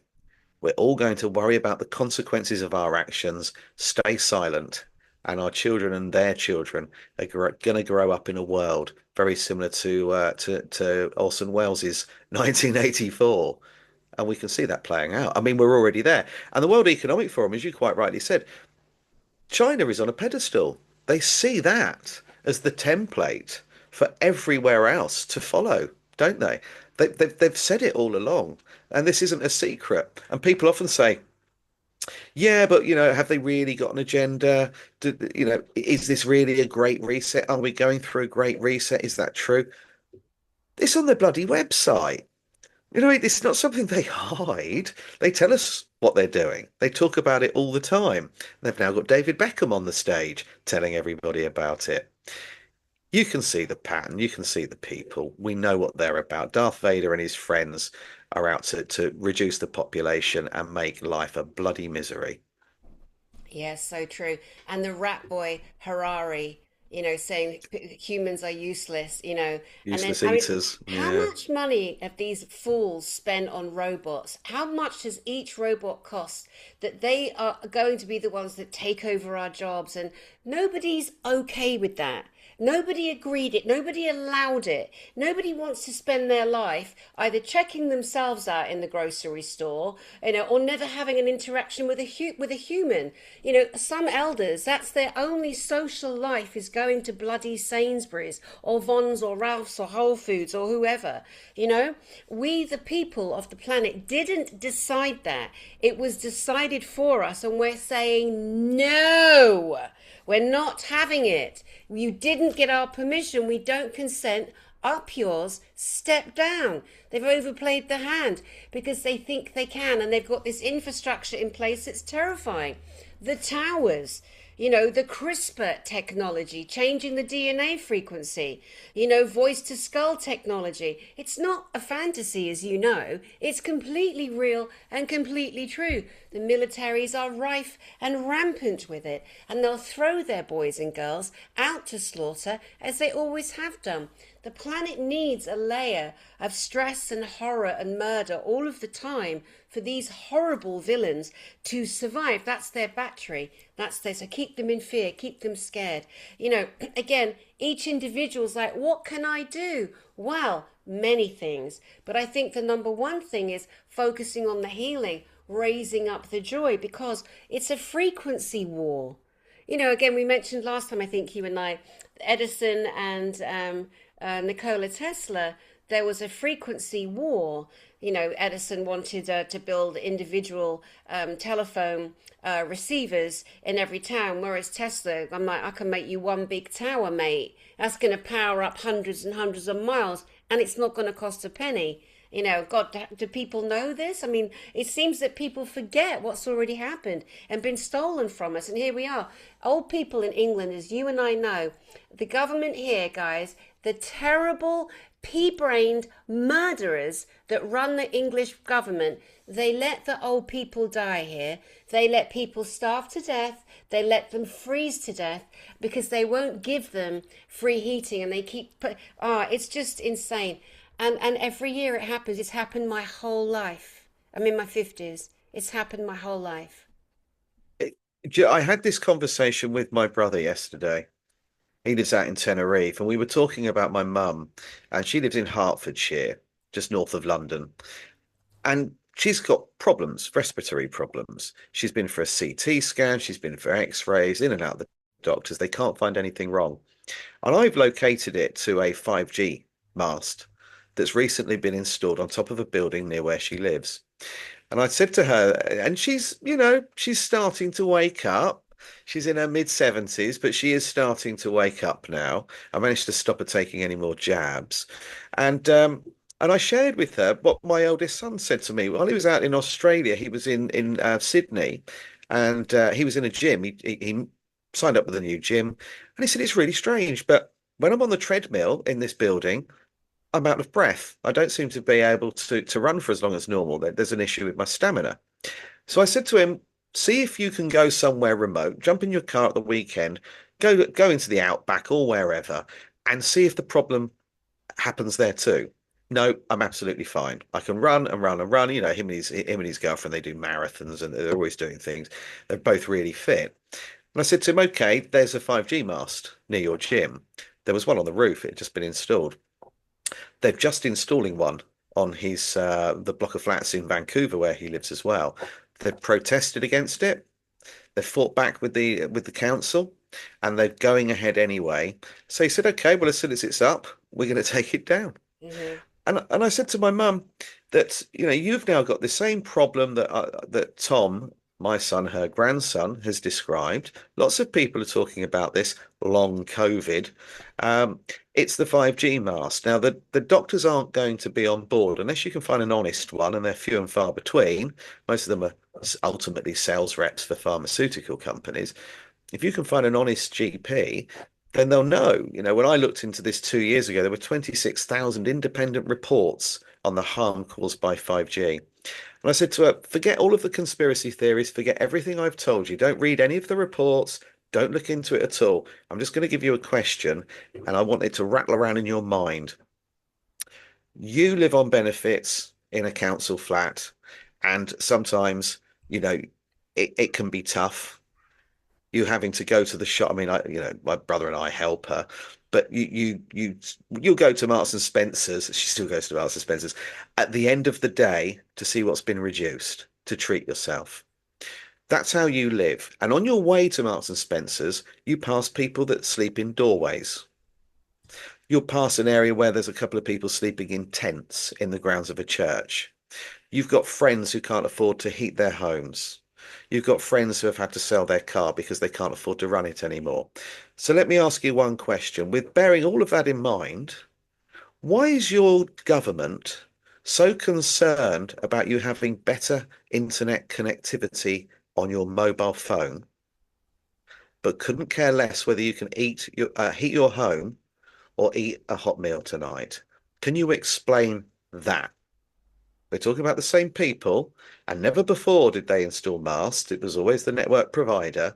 We're all going to worry about the consequences of our actions, stay silent, and our children and their children are going to grow up in a world very similar to Orson Welles's 1984. And we can see that playing out. I mean, we're already there. And the World Economic Forum, as you quite rightly said, China is on a pedestal. They see that as the template for everywhere else to follow, don't they? They've said it all along, and this isn't a secret. And people often say, "Yeah, but have they really got an agenda? Is this really a great reset? Are we going through a great reset? Is that true?" It's on their bloody website. It's not something they hide. They tell us what they're doing. They talk about it all the time. They've now got David Beckham on the stage telling everybody about it. You can see the pattern. You can see the people. We know what they're about. Darth Vader and his friends are out to reduce the population and make life a bloody misery. Yes, so true. And the rat boy Harari, saying humans are useless, and then, Useless I mean, eaters. how Yeah. much money have these fools spent on robots? How much does each robot cost that they are going to be the ones that take over our jobs? And nobody's okay with that. Nobody agreed it. Nobody allowed it. Nobody wants to spend their life either checking themselves out in the grocery store, or never having an interaction with a human. Some elders, that's their only social life, is going to bloody Sainsbury's or Vons or Ralph's or Whole Foods or whoever. We, the people of the planet, didn't decide that. It was decided for us, and we're saying no. We're not having it. You didn't get our permission. We don't consent. Up yours, step down. They've overplayed the hand because they think they can, and they've got this infrastructure in place that's terrifying. The towers, the CRISPR technology, changing the DNA frequency, voice to skull technology. It's not a fantasy, as you know. It's completely real and completely true. The militaries are rife and rampant with it, and they'll throw their boys and girls out to slaughter as they always have done. The planet needs a layer of stress and horror and murder all of the time for these horrible villains to survive. That's their battery. So keep them in fear, keep them scared. Again, each individual's like, what can I do? Well, many things. But I think the number one thing is focusing on the healing, raising up the joy, because it's a frequency war. Again, we mentioned last time, I think you and I, Edison and Nikola Tesla, there was a frequency war. Edison wanted to build individual telephone receivers in every town, whereas Tesla, I'm like, I can make you one big tower, mate. That's going to power up hundreds and hundreds of miles, and it's not going to cost a penny. God, do people know this? I mean, it seems that people forget what's already happened and been stolen from us. And here we are. Old people in England, as you and I know, the government here, guys, the terrible pea-brained murderers that run the English government, they let the old people die here. They let people starve to death. They let them freeze to death because they won't give them free heating, and they keep it's just insane. And every year it happens. It's happened my whole life. I'm in my 50s. It's happened my whole life. I had this conversation with my brother yesterday. He lives out in Tenerife, and we were talking about my mum, and she lives in Hertfordshire, just north of London. And she's got problems, respiratory problems. She's been for a CT scan, she's been for X-rays, in and out of the doctors. They can't find anything wrong. And I've located it to a 5G mast that's recently been installed on top of a building near where she lives. And I said to her, and she's starting to wake up. She's in her mid 70s, but she is starting to wake up now. I managed to stop her taking any more jabs. And I shared with her what my eldest son said to me while he was out in Australia. He was in Sydney, and he was in a gym. He signed up with a new gym, and he said it's really strange, but when I'm on the treadmill in this building, I'm out of breath. I don't seem to be able to run for as long as normal. There's an issue with my stamina. So I said to him, see if you can go somewhere remote, jump in your car at the weekend, go into the outback or wherever, and see if the problem happens there too. No, I'm absolutely fine. I can run and run and run. Him and his girlfriend, they do marathons and they're always doing things. They're both really fit. And I said to him, okay, there's a 5G mast near your gym. There was one on the roof. It had just been installed. They're just installing one on his the block of flats in Vancouver where he lives as well. They've protested against it. They've fought back with the council, and they're going ahead anyway. So he said, "Okay, well, as soon as it's up, we're going to take it down." Hmm. And I said to my mum that you've now got the same problem that Tom, my son, her grandson, has described. Lots of people are talking about this long COVID. Um, it's the 5G mast. Now the doctors aren't going to be on board unless you can find an honest one, and they're few and far between. Most of them are ultimately sales reps for pharmaceutical companies. If you can find an honest GP, then they'll know. When I looked into this 2 years ago, there were 26,000 independent reports on the harm caused by 5G. And I said to her, forget all of the conspiracy theories, forget everything I've told you. Don't read any of the reports. Don't look into it at all. I'm just going to give you a question, and I want it to rattle around in your mind. You live on benefits in a council flat, and sometimes, you know, it can be tough. You having to go to the shop. I mean, my brother and I help her, but you'll go to Marks and Spencer's. She still goes to Marks and Spencer's at the end of the day to see what's been reduced to treat yourself. That's how you live. And on your way to Marks and Spencer's, you pass people that sleep in doorways. You'll pass an area where there's a couple of people sleeping in tents in the grounds of a church. You've got friends who can't afford to heat their homes. You've got friends who have had to sell their car because they can't afford to run it anymore. So let me ask you one question. With bearing all of that in mind, why is your government so concerned about you having better internet connectivity on your mobile phone, but couldn't care less whether you can heat your home or eat a hot meal tonight? Can you explain that? We're talking about the same people, and never before did they install masts. It was always the network provider.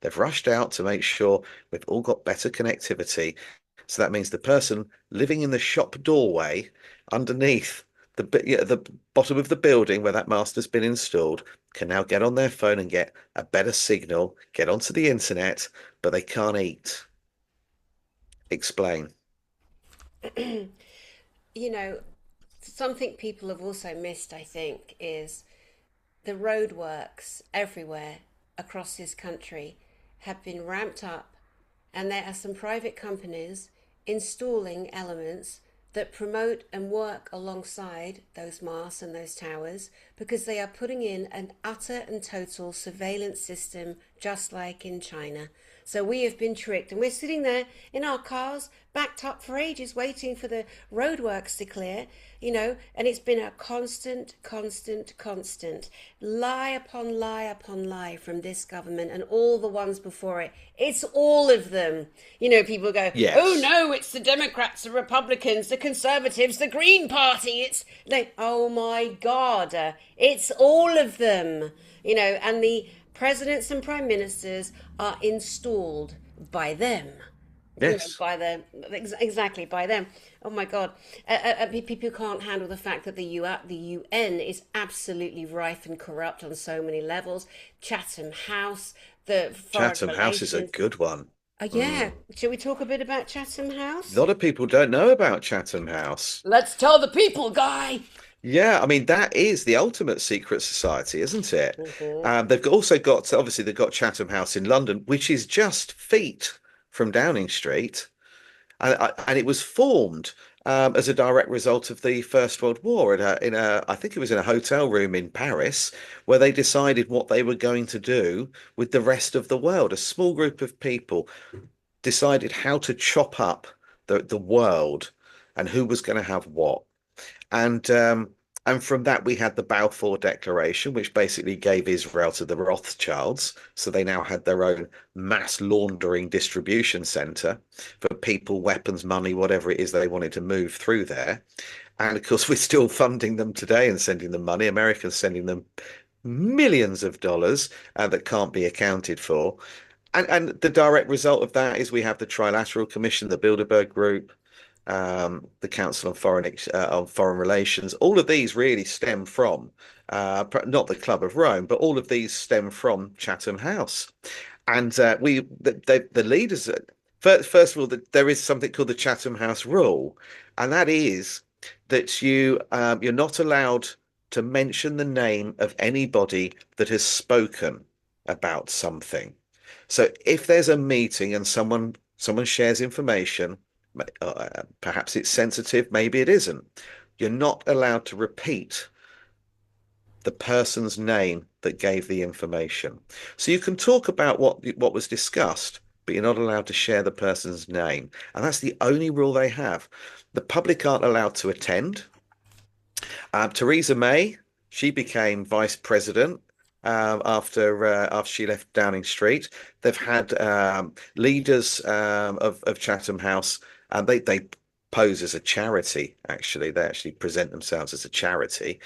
They've rushed out to make sure we've all got better connectivity. So that means the person living in the shop doorway underneath the bottom of the building where that mast has been installed can now get on their phone and get a better signal, get onto the internet, but they can't eat. Explain. You know, something people have also missed, I think, is the roadworks everywhere across this country have been ramped up, and there are some private companies installing elements that promote and work alongside those masts and those towers because they are putting in an utter and total surveillance system just like in China. So we have been tricked, and we're sitting there in our cars, backed up for ages, waiting for the roadworks to clear, and it's been a constant, constant, constant lie upon lie upon lie from this government and all the ones before it. It's all of them. People go, oh Yes. no, it's the Democrats, the Republicans, the Conservatives, the Green Party. It's like, oh my God, it's all of them, and the presidents and prime ministers are installed by them, Yes. by the exactly by them. Oh my God, people can't handle the fact that the UN is absolutely rife and corrupt on so many levels. Chatham House, the foreign Chatham House is a relations. good one. Yeah, Mm. shall we talk a bit about Chatham A House? lot of people don't know about Chatham House. Let's tell the people, Guy. Yeah, I mean that is the ultimate secret society, isn't it? Hmm. Also got obviously they've got Chatham House in London, which is just feet from Downing Street, and it was formed as a direct result of the First World War I think it was in a hotel room in Paris, where they decided what they were going to do with the rest of the world. A small group of people decided how to chop up the world and who was going to have what. And um, and from that we had the Balfour Declaration, which basically gave Israel to the Rothschilds. So they now had their own mass laundering distribution center for people, weapons, money, whatever it is they wanted to move through there. And of course, we're still funding them today and sending them money. Americans sending them millions of dollars that can't be accounted for. And the direct result of that is we have the Trilateral Commission, the Bilderberg Group, the Council on Foreign Relations. All of these really stem from not the Club of Rome, but all of these stem from Chatham House. And the leaders. First of all, there is something called the Chatham House Rule, and that is that you're not allowed to mention the name of anybody that has spoken about something. So if there's a meeting and someone shares information, perhaps it's sensitive, maybe it isn't. You're not allowed to repeat the person's name that gave the information. So you can talk about what was discussed, but you're not allowed to share the person's name. And that's the only rule they have. The public aren't allowed to attend. Theresa May, she became vice president after she left Downing Street. They've had leaders of Chatham House, and they pose as a charity, actually. They actually present themselves as a charity.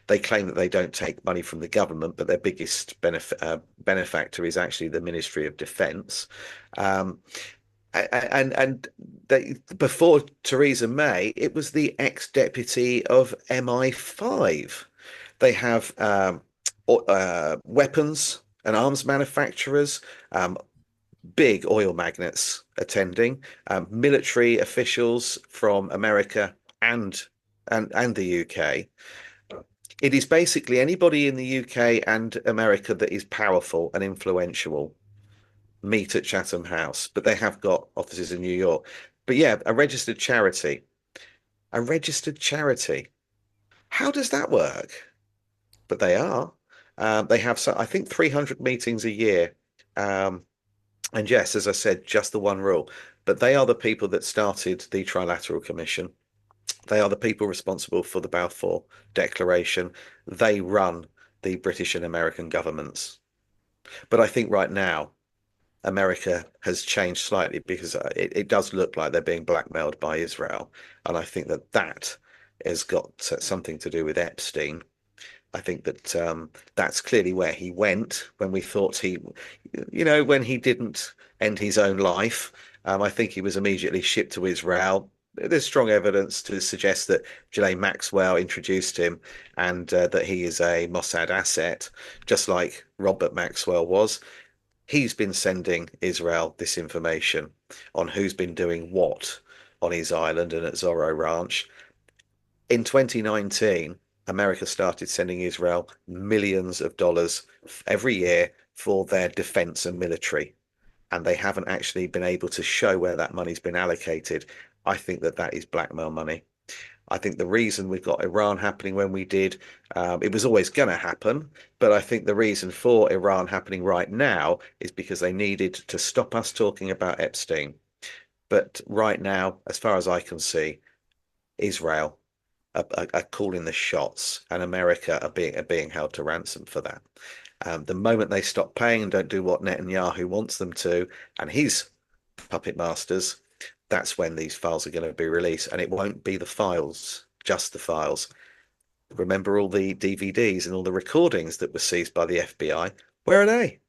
They claim that they don't take money from the government, but their biggest benefactor is actually the Ministry of Defence. Um, and before Theresa May, it was the ex-deputy of MI5. They have weapons and arms manufacturers, um, big oil magnates attending, military officials from America and the UK. It is basically anybody in the UK and America that is powerful and influential meet at Chatham House, but they have got offices in New York. But yeah, a registered charity. A registered charity. How does that work? But they are. They have, so I think, 300 meetings a year. Um, and yes, as I said, just the one rule. But they are the people that started the Trilateral Commission. They are the people responsible for the Balfour Declaration. They run the British and American governments. But I think right now, America has changed slightly because it does look like they're being blackmailed by Israel. And I think that that has got something to do with Epstein. I think that that's clearly where he went when we thought when he didn't end his own life. I think he was immediately shipped to Israel. There's strong evidence to suggest that Ghislaine Maxwell introduced him and that he is a Mossad asset, just like Robert Maxwell was. He's been sending Israel this information on who's been doing what on his island and at Zorro Ranch. In 2019, America started sending Israel millions of dollars every year for their defense and military, and they haven't actually been able to show where that money's been allocated. I think that that is blackmail money. I think the reason we've got Iran happening when we did, it was always going to happen. But I think the reason for Iran happening right now is because they needed to stop us talking about Epstein. But right now, as far as I can see, Israel are calling the shots, and America are being held to ransom for that. The moment they stop paying and don't do what Netanyahu wants them to, and his puppet masters, that's when these files are going to be released. And it won't be the files, just the files. Remember all the DVDs and all the recordings that were seized by the FBI? Where are they?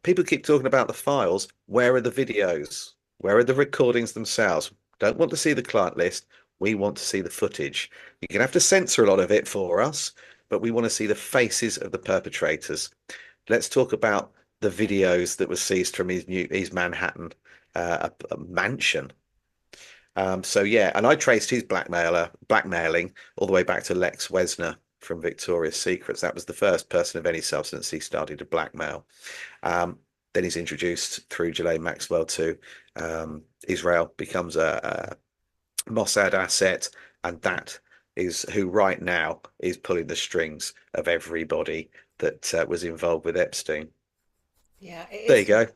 People keep talking about the files. Where are the videos? Where are the recordings themselves? Don't want to see the client list. We want to see the footage. You're going to have to censor a lot of it for us, but we want to see the faces of the perpetrators. Let's talk about the videos that were seized from his Manhattan a mansion. So yeah, and I traced his blackmailing all the way back to Lex Wesner from Victoria's Secrets. That was the first person of any substance he started to blackmail. Then he's introduced through Ghislaine Maxwell to Israel, becomes a Mossad asset, and that is who right now is pulling the strings of everybody that was involved with Epstein. Yeah, There you it's go.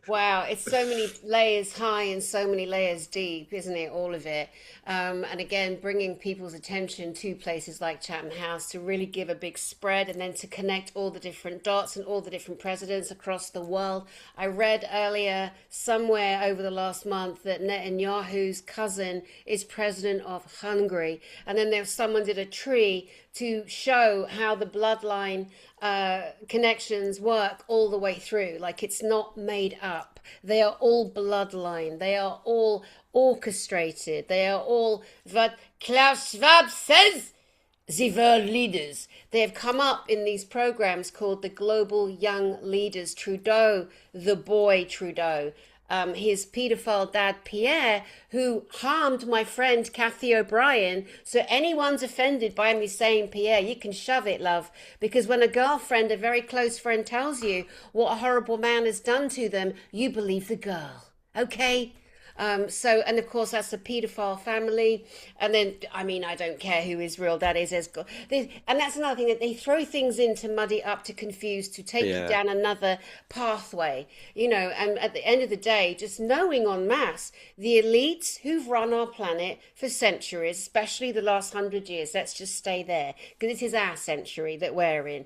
wow, it's so many layers high and so many layers deep, isn't it? All of it. And again, bringing people's attention to places like Chatham House to really give a big spread and then to connect all the different dots and all the different presidents across the world. I read earlier somewhere over the last month that Netanyahu's cousin is president of Hungary. And then someone did a tree to show how the bloodline connections work all the way through. Like it's not made up. They are all bloodline. They are all orchestrated. They are all what Klaus Schwab says. The world leaders. They have come up in these programs called the Global Young Leaders. Trudeau, the boy Trudeau, his paedophile dad Pierre, who harmed my friend Kathy O'Brien. So anyone's offended by me saying Pierre, you can shove it, love. Because when a girlfriend, a very close friend, tells you what a horrible man has done to them, you believe the girl. Okay? And of course, that's a paedophile family. And then, I mean, I don't care who his real dad is. And that's another thing that they throw things in to muddy up, to confuse, to take you Yeah, down another pathway, And at the end of the day, just knowing en masse the elites who've run our planet for centuries, especially the last 100 years, let's just stay there because this is our century that we're in.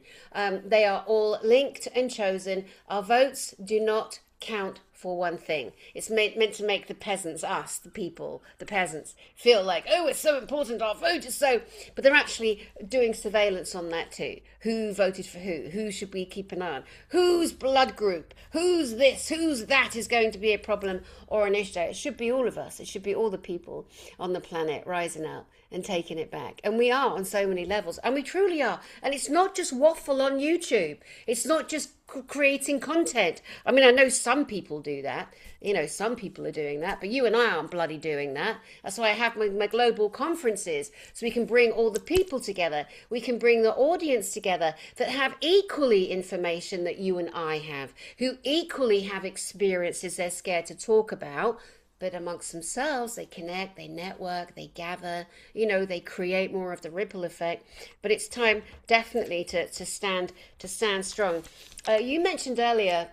They are all linked and chosen. Our votes do not count for one thing. It's meant to make the peasants, us, the people, the peasants, feel like, oh, it's so important, our vote is so. But they're actually doing surveillance on that too. Who voted for who? Who should we keep an eye on? Whose blood group? Who's this? Who's that is going to be a problem or an issue? It should be all of us. It should be all the people on the planet rising up and taking it back. And we are on so many levels, and we truly are. And it's not just waffle on YouTube. It's not just creating content. I mean, I know some people do that. You know, some people are doing that, but you and I aren't bloody doing that. That's why I have my global conferences, so we can bring all the people together. We can bring the audience together that have equally information that you and I have, who equally have experiences they're scared to talk about, but amongst themselves they connect, they network, they gather, you know, they create more of the ripple effect. But it's time definitely to stand strong. You mentioned earlier,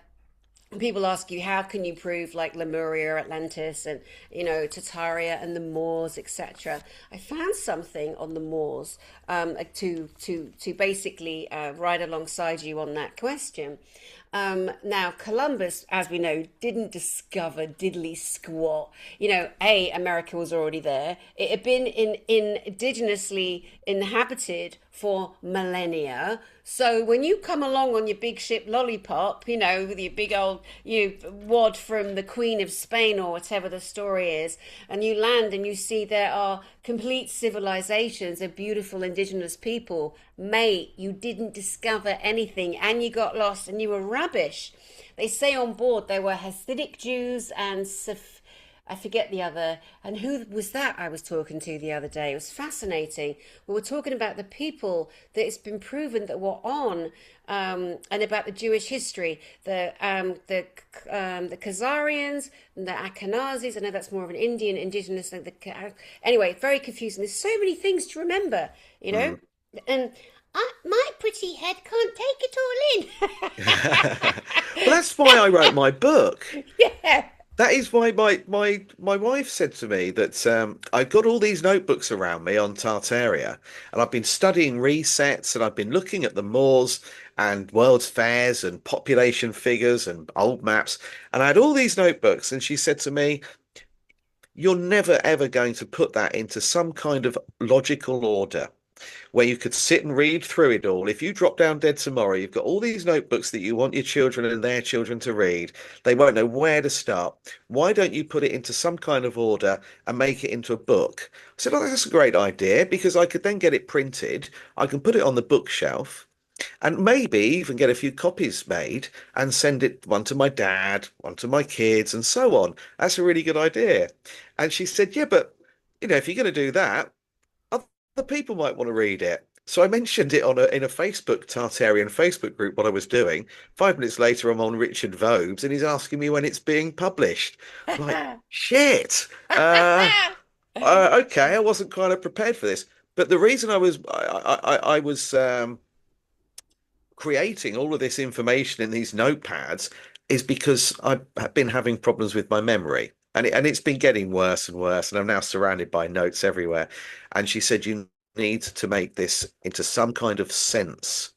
people ask you, how can you prove like Lemuria, Atlantis, and you know, Tartaria and the Moors, etc. I found something on the Moors, to basically ride alongside you on that question. Now, Columbus, as we know, didn't discover diddly squat. You know, America was already there. It had been indigenously inhabited for millennia. So when you come along on your big ship lollipop, you know, with your big old wad from the Queen of Spain or whatever the story is, and you land and you see there are complete civilizations of beautiful indigenous people, mate, you didn't discover anything and you got lost and you were rubbish. They say on board there were Hasidic Jews and I forget the other, and who was that I was talking to the other day? It was fascinating. We were talking about the people that it's been proven that were on, and about the Jewish history, the Khazarians, and the Ashkenazis. I know that's more of an Indian indigenous. Anyway, very confusing. There's so many things to remember, you know, Mm. and my pretty head can't take it all Well, that's why I wrote my book. in. Yeah. That is why my wife said to me that I've got all these notebooks around me on Tartaria, and I've been studying resets, and I've been looking at the Moors and World's Fairs and population figures and old maps, and I had all these notebooks, and she said to me, "You're never ever going to put that into some kind of logical order, where you could sit and read through it all. If you drop down dead tomorrow, you've got all these notebooks that you want your children and their children to read. They won't know where to start. Why don't you put it into some kind of order and make it into a book?" I said, "Oh, that's a great idea, because I could then get it printed. I can put it on the bookshelf and maybe even get a few copies made and send it, one to my dad, one to my kids, and so on. That's a really good idea." And she said, "Yeah, but if you're going to do that, other people might want to read it." So I mentioned it in a Facebook Tartarian Facebook group, what I was doing. 5 minutes later, I'm on Richard Vobes, and he's asking me when it's being published. I'm like, shit. Okay, I wasn't kind of prepared for this. But the reason I was creating all of this information in these notepads is because I've been having problems with my memory. And it's been getting worse and worse, and I'm now surrounded by notes everywhere. And she said, "You need to make this into some kind of sense,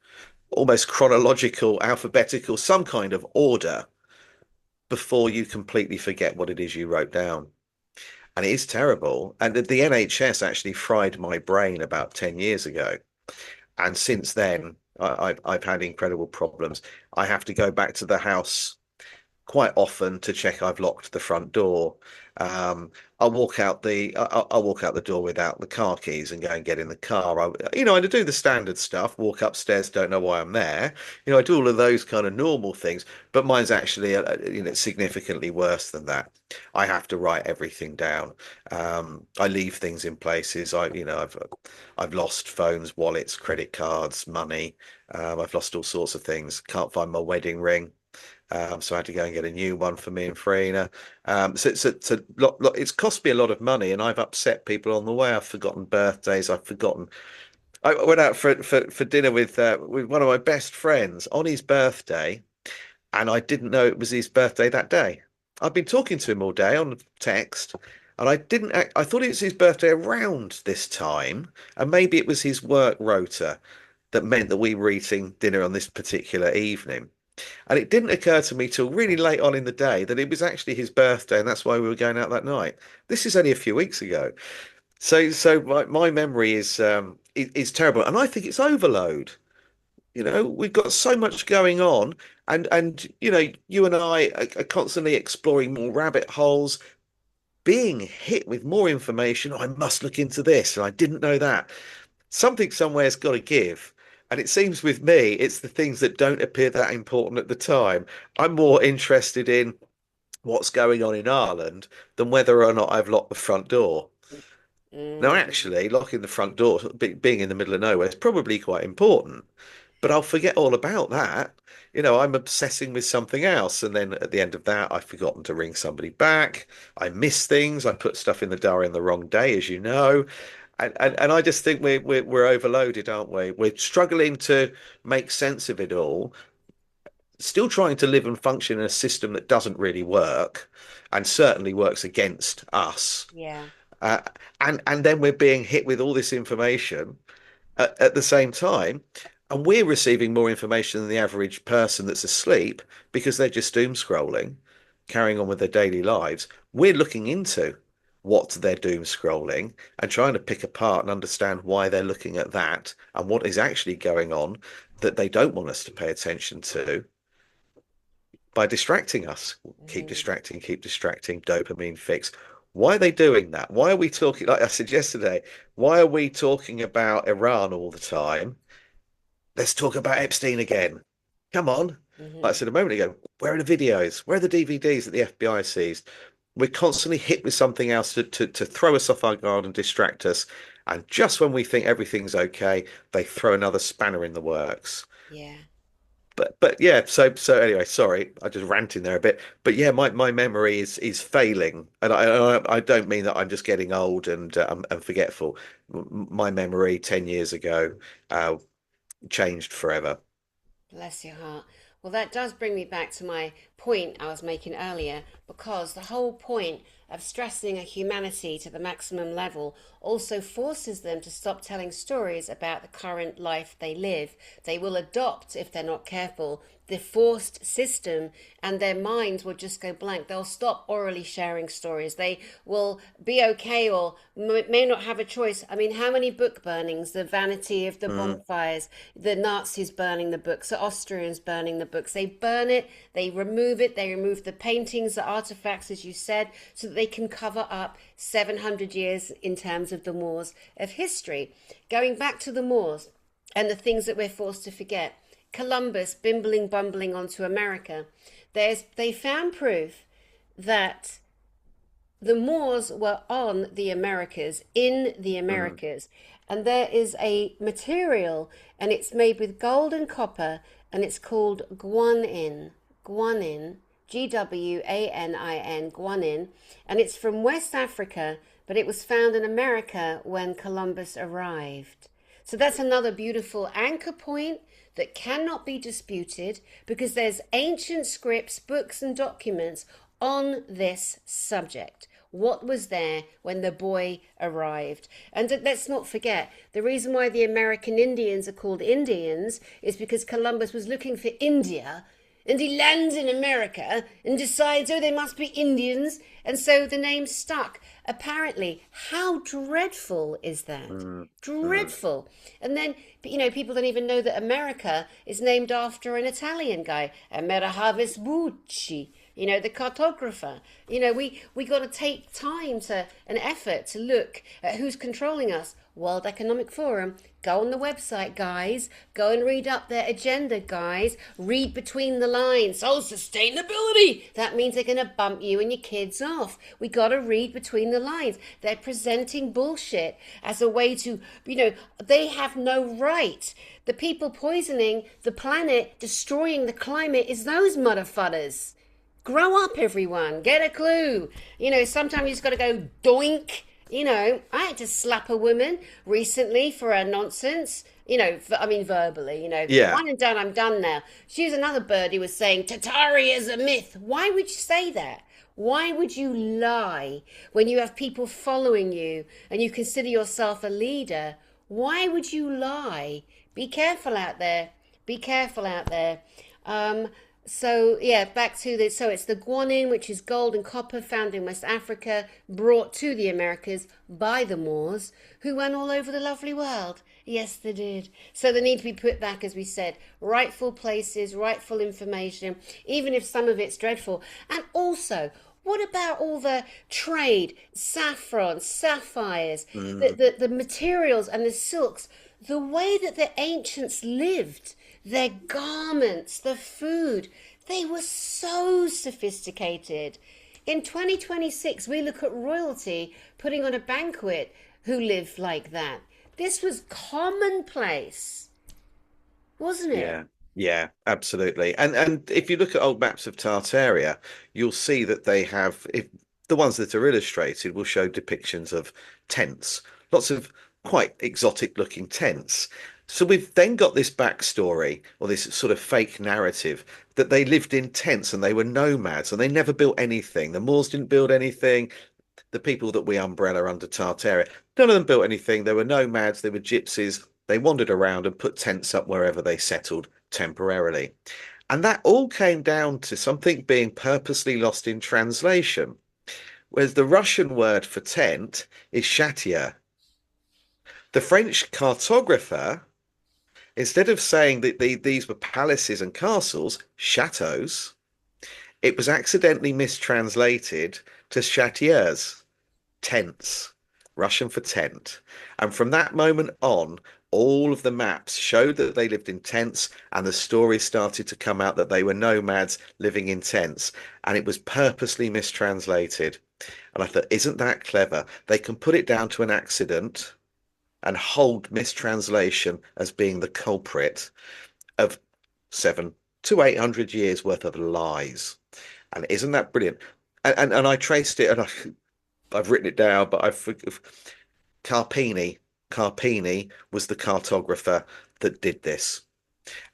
almost chronological, alphabetical, some kind of order before you completely forget what it is you wrote down." And it is terrible. And the NHS actually fried my brain about 10 years ago. And since then, I've had incredible problems. I have to go back to the house quite often to check I've locked the front door. Um, I'll walk out the door without the car keys and go and get in the car. I do the standard stuff, walk upstairs, don't know why I'm there. I do all of those kind of normal things, but mine's actually significantly worse than that. I have to write everything down. I leave things in places. I've lost phones, wallets, credit cards, money. I've lost all sorts of things. Can't find my wedding ring. So I had to go and get a new one for me and Farina. It's cost me a lot of money, and I've upset people on the way. I've forgotten birthdays. I've forgotten. I went out for dinner with one of my best friends on his birthday, and I didn't know it was his birthday that day. I've been talking to him all day on text, and I thought it was his birthday around this time, and maybe it was his work rota that meant that we were eating dinner on this particular evening. And it didn't occur to me till really late on in the day that it was actually his birthday, and that's why we were going out that night. This is only a few weeks ago. So my memory is terrible, and I think it's overload. We've got so much going on, and you and I are constantly exploring more rabbit holes, being hit with more information. "Oh, I must look into this, and I didn't know that." Something somewhere's got to give. And it seems with me, it's the things that don't appear that important at the time. I'm more interested in what's going on in Ireland than whether or not I've locked the front door. Now, Mm, actually, locking the front door, being in the middle of nowhere, is probably quite important, but I'll forget all about that. I'm obsessing with something else. And then at the end of that, I've forgotten to ring somebody back. I miss things. I put stuff in the diary on the wrong day, as you know. And I just think we're overloaded, aren't we? We're struggling to make sense of it all, still trying to live and function in a system that doesn't really work and certainly works against us. yeah. Uh, and then we're being hit with all this information at the same time, and we're receiving more information than the average person that's asleep because they're just doom scrolling, carrying on with their daily lives. We're looking into what they're doom scrolling and trying to pick apart and understand why they're looking at that and what is actually going on that they don't want us to pay attention to by distracting us. Hmm. Keep distracting, dopamine fix. Why are they doing that? Why are we talking, like I said yesterday, why are we talking about Iran all the time? Let's talk about Epstein again. Come on. Like I Hmm. said a moment ago, where are the videos? Where are the DVDs that the FBI seized? We're constantly hit with something else to throw us off our guard and distract us. And just when we think everything's okay, they throw another spanner in the works. Yeah. But yeah, so anyway, sorry, I just ranting there a bit. But yeah, my memory is failing, and I don't mean that I'm just getting old and forgetful. My memory 10 years ago uh, changed forever. Bless your heart. Well, that does bring me back to my point I was making earlier, because the whole point of stressing a humanity to the maximum level also forces them to stop telling stories about the current life they live. They will adopt, if they're not careful, the forced system, and their minds will just go blank. They'll stop orally sharing stories. They will be okay, or may not have a choice. I mean, how many book burnings? The vanity of the Mm. bonfires, the Nazis burning the books, the Austrians burning the books. They burn it, they remove it, they remove the paintings, the artifacts, as you said, so that they can cover up 700 years in terms of the Moors of history. Going back to the Moors and the things that we're forced to forget. Columbus bimbling bumbling onto America. They found proof that the Moors were on the Americas, in the Mm. Americas, and there is a material, and it's made with gold and copper, and it's called guanin. Guanin, Gwanin, guanin, and it's from West Africa, but it was found in America when Columbus arrived. So that's another beautiful anchor point that cannot be disputed, because there's ancient scripts, books, and documents on this subject. What was there when the boy arrived? And let's not forget, the reason why the American Indians are called Indians is because Columbus was looking for India, and he lands in America and decides, oh, they must be Indians, and so the name stuck. Apparently, how dreadful is that? Mm. Mm. Dreadful. And then, people don't even know that America is named after an Italian guy, Amerigo Vespucci, the cartographer. We got to take time to an effort to look at who's controlling us. World Economic Forum. Go on the website, guys. Go and read up their agenda, guys. Read between the lines. Oh, sustainability. That means they're going to bump you and your kids off. We got to read between the lines. They're presenting bullshit as a way to, they have no right. The people poisoning the planet, destroying the climate, is those motherfuckers. Grow up, everyone. Get a clue. Sometimes you just got to go doink. I had to slap a woman recently for her nonsense. I mean, verbally, Yeah. one and done, I'm done now. She was another bird who was saying, Tatari is a myth. Why would you say that? Why would you lie when you have people following you and you consider yourself a leader? Why would you lie? Be careful out there. Be careful out there. So yeah, back to the so it's the guanine, which is gold and copper found in West Africa, brought to the Americas by the Moors, who went all over the lovely world. Yes, they did. So they need to be put back, as we said, rightful places, rightful information, even if some of it's dreadful. And also, what about all the trade, saffron, sapphires, Mm. the materials and the silks, the way that the ancients lived, their garments, the food, they were so sophisticated. In 2026, we look at royalty putting on a banquet who lived like that. This was commonplace, wasn't it? Yeah, yeah, absolutely. And if you look at old maps of Tartaria, you'll see that they have if the ones that are illustrated will show depictions of tents, lots of quite exotic looking tents. So we've then got this backstory or this sort of fake narrative that they lived in tents and they were nomads and they never built anything. The Moors didn't build anything. The people that we umbrella under Tartaria, none of them built anything. They were nomads, they were gypsies. They wandered around and put tents up wherever they settled temporarily. And that all came down to something being purposely lost in translation. Whereas the Russian word for tent is chatia. The French cartographer, instead of saying that these were palaces and castles, chateaux, it was accidentally mistranslated to chatiers. Tents, Russian for tent. And from that moment on, all of the maps showed that they lived in tents, and the stories started to come out that they were nomads living in tents. And it was purposely mistranslated. And I thought, isn't that clever? They can put it down to an accident and hold mistranslation as being the culprit of 700 to 800 years worth of lies. And isn't that brilliant? And I traced it, and I've written it down, but Carpini. Carpini was the cartographer that did this,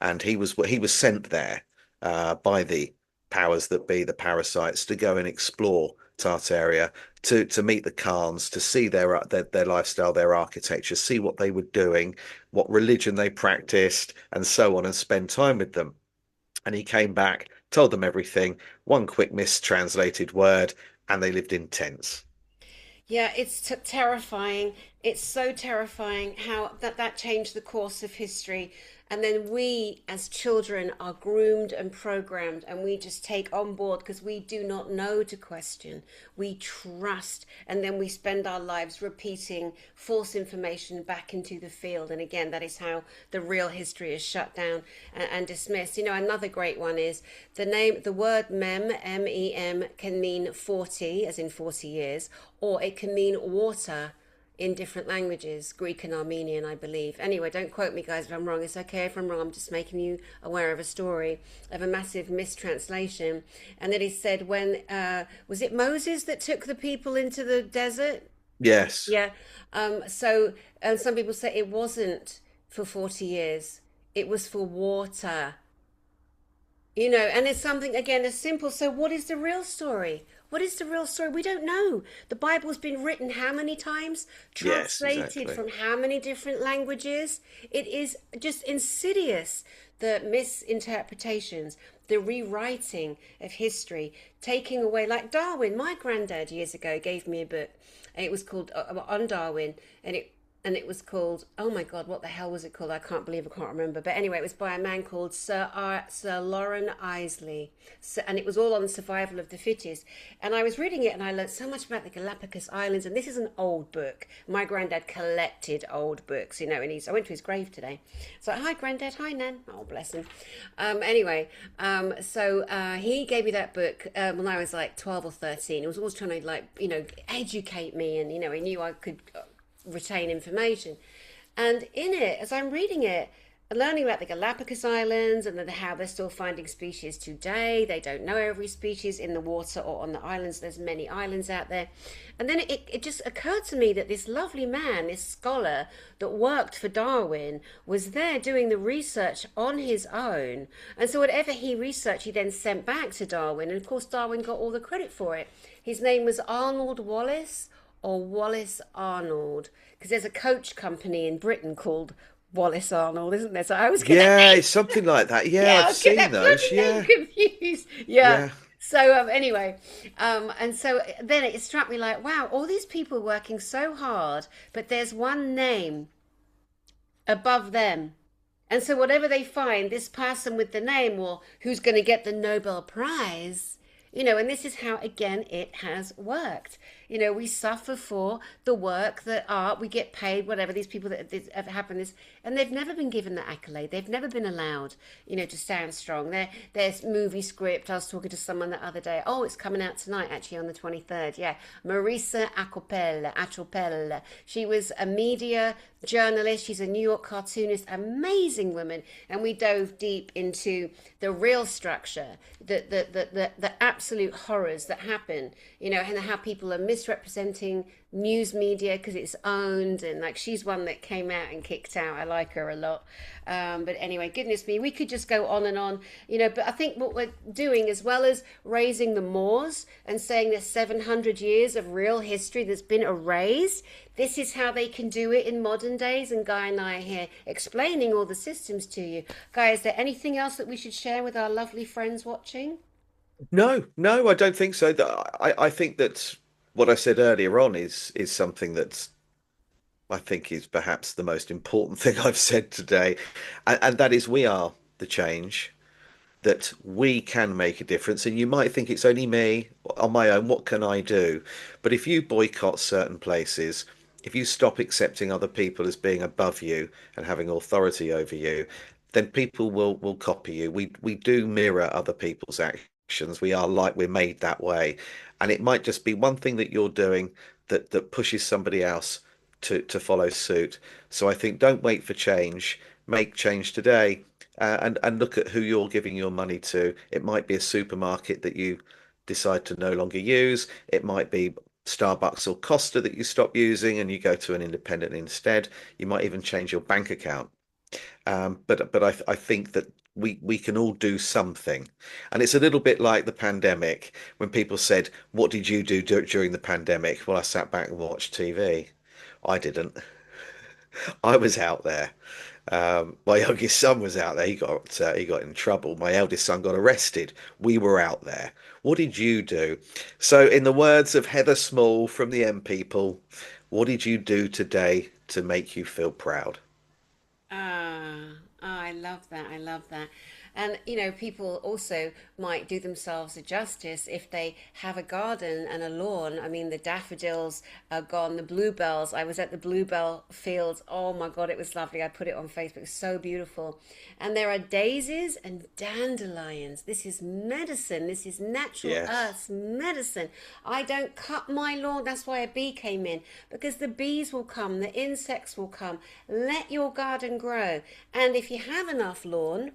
and he was sent there by the powers that be, the parasites, to go and explore Tartaria, to meet the Khans, to see their lifestyle, their architecture, see what they were doing, what religion they practiced, and so on, and spend time with them. And he came back, told them everything, one quick mistranslated word, and they lived in tents. Yeah, it's terrifying. It's so terrifying how that changed the course of history. And then we, as children, are groomed and programmed, and we just take on board because we do not know to question. We trust, and then we spend our lives repeating false information back into the field. And again, that is how the real history is shut down and dismissed. You know, another great one is the word mem, M-E-M, can mean 40, as in 40 years, or it can mean water in different languages, Greek and Armenian, I believe. Anyway, don't quote me, guys, if I'm wrong. It's okay if I'm wrong. I'm just making you aware of a story of a massive mistranslation. And that is said when, was it Moses that took the people into the desert? Yes. Yeah. So, and some people say it wasn't for 40 years, it was for water. You know, and it's something again as simple. So, what is the real story? What is the real story? We don't know. The Bible's been written how many times? Yes, Translated exactly. from how many different languages? It is just insidious, the misinterpretations, the rewriting of history, taking away, like Darwin. My granddad years ago gave me a book, and it was called On Darwin, and it was called, oh my god, what the hell was it called? I can't believe I can't remember, but anyway, it was by a man called Sir Lauren Isley, so, and it was all on the survival of the fittest. And I was reading it and I learned so much about the Galapagos Islands. And this is an old book. My granddad collected old books, you know, and I went to his grave today. So hi granddad, hi nan, oh bless him. Anyway, so he gave me that book when I was like 12 or 13. He was always trying to, like, you know, educate me, and you know, he knew I could retain information. And in it, as I'm reading it, learning about the Galapagos Islands and then how they're still finding species today. They don't know every species in the water or on the islands. There's many islands out there. And then it just occurred to me that this lovely man, this scholar that worked for Darwin, was there doing the research on his own. And so whatever he researched, he then sent back to Darwin. And of course, Darwin got all the credit for it. His name was Arnold Wallace, or Wallace Arnold, because there's a coach company in Britain called Wallace Arnold, isn't there? So I was getting Yeah, that it's something like that. Yeah, yeah, I I've was getting seen that those. bloody name Yeah, confused. Yeah. yeah. So anyway, and so then it struck me like, wow, all these people working so hard, but there's one name above them. And so whatever they find, this person with the name or who's going to get the Nobel Prize, and this is how again it has worked. We suffer for the work that art, we get paid, whatever, these people that have happened this, and they've never been given the accolade. They've never been allowed, to stand strong. There's movie script. I was talking to someone the other day. Oh, it's coming out tonight, actually, on the 23rd. Yeah. Marisa Achopel. She was a media journalist. She's a New York cartoonist, amazing woman. And we dove deep into the real structure, the absolute horrors that happen, and how people are misrepresenting news media because it's owned. And like, she's one that came out and kicked out. I like her a lot. But anyway, goodness me, we could just go on and on, but I think what we're doing, as well as raising the Moors and saying there's 700 years of real history that's been erased, this is how they can do it in modern days. And Guy and I are here explaining all the systems to you. Guy, is there anything else that we should share with our lovely friends watching? No, no, I don't think so. I think that what I said earlier on is something that I think is perhaps the most important thing I've said today, and that is we are the change. That we can make a difference. And you might think it's only me on my own, what can I do? But if you boycott certain places, if you stop accepting other people as being above you and having authority over you, then people will copy you. We do mirror other people's actions. We're made that way. And it might just be one thing that you're doing that pushes somebody else to follow suit. So I think don't wait for change. Make change today, and look at who you're giving your money to. It might be a supermarket that you decide to no longer use. It might be Starbucks or Costa that you stop using and you go to an independent instead. You might even change your bank account. But I think that we can all do something. And it's a little bit like the pandemic when people said, "What did you do during the pandemic?" Well, I sat back and watched TV. I didn't. I was out there. My youngest son was out there. He got in trouble. My eldest son got arrested. We were out there. What did you do? So, in the words of Heather Small from the M People, what did you do today to make you feel proud? I love that. I love that. And, people also might do themselves a justice if they have a garden and a lawn. I mean, the daffodils are gone, the bluebells. I was at the bluebell fields. Oh my God, it was lovely. I put it on Facebook. So beautiful. And there are daisies and dandelions. This is medicine. This is natural Yes. earth's medicine. I don't cut my lawn. That's why a bee came in, because the bees will come, the insects will come. Let your garden grow. And if you have enough lawn,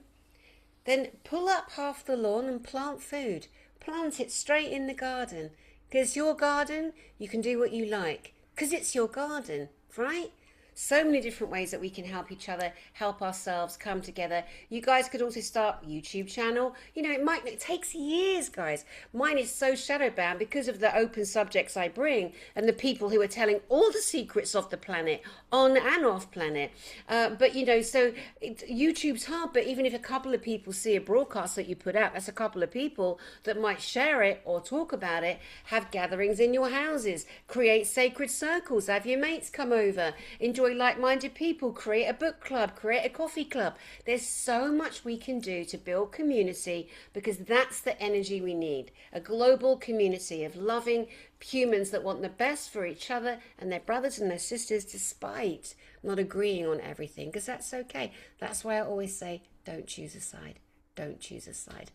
then pull up half the lawn and plant food. Plant it straight in the garden. Because your garden, you can do what you like. Because it's your garden, right? So many different ways that we can help each other, help ourselves come together. You guys could also start a YouTube channel. It takes years, guys. Mine is so shadow bound because of the open subjects I bring and the people who are telling all the secrets of the planet, on and off planet. So YouTube's hard, but even if a couple of people see a broadcast that you put out, that's a couple of people that might share it or talk about it. Have gatherings in your houses, create sacred circles, have your mates come over, enjoy like-minded people, create a book club, create a coffee club. There's so much we can do to build community, because that's the energy we need. A global community of loving humans that want the best for each other and their brothers and their sisters, despite not agreeing on everything, because that's okay. That's why I always say, don't choose a side. Don't choose a side.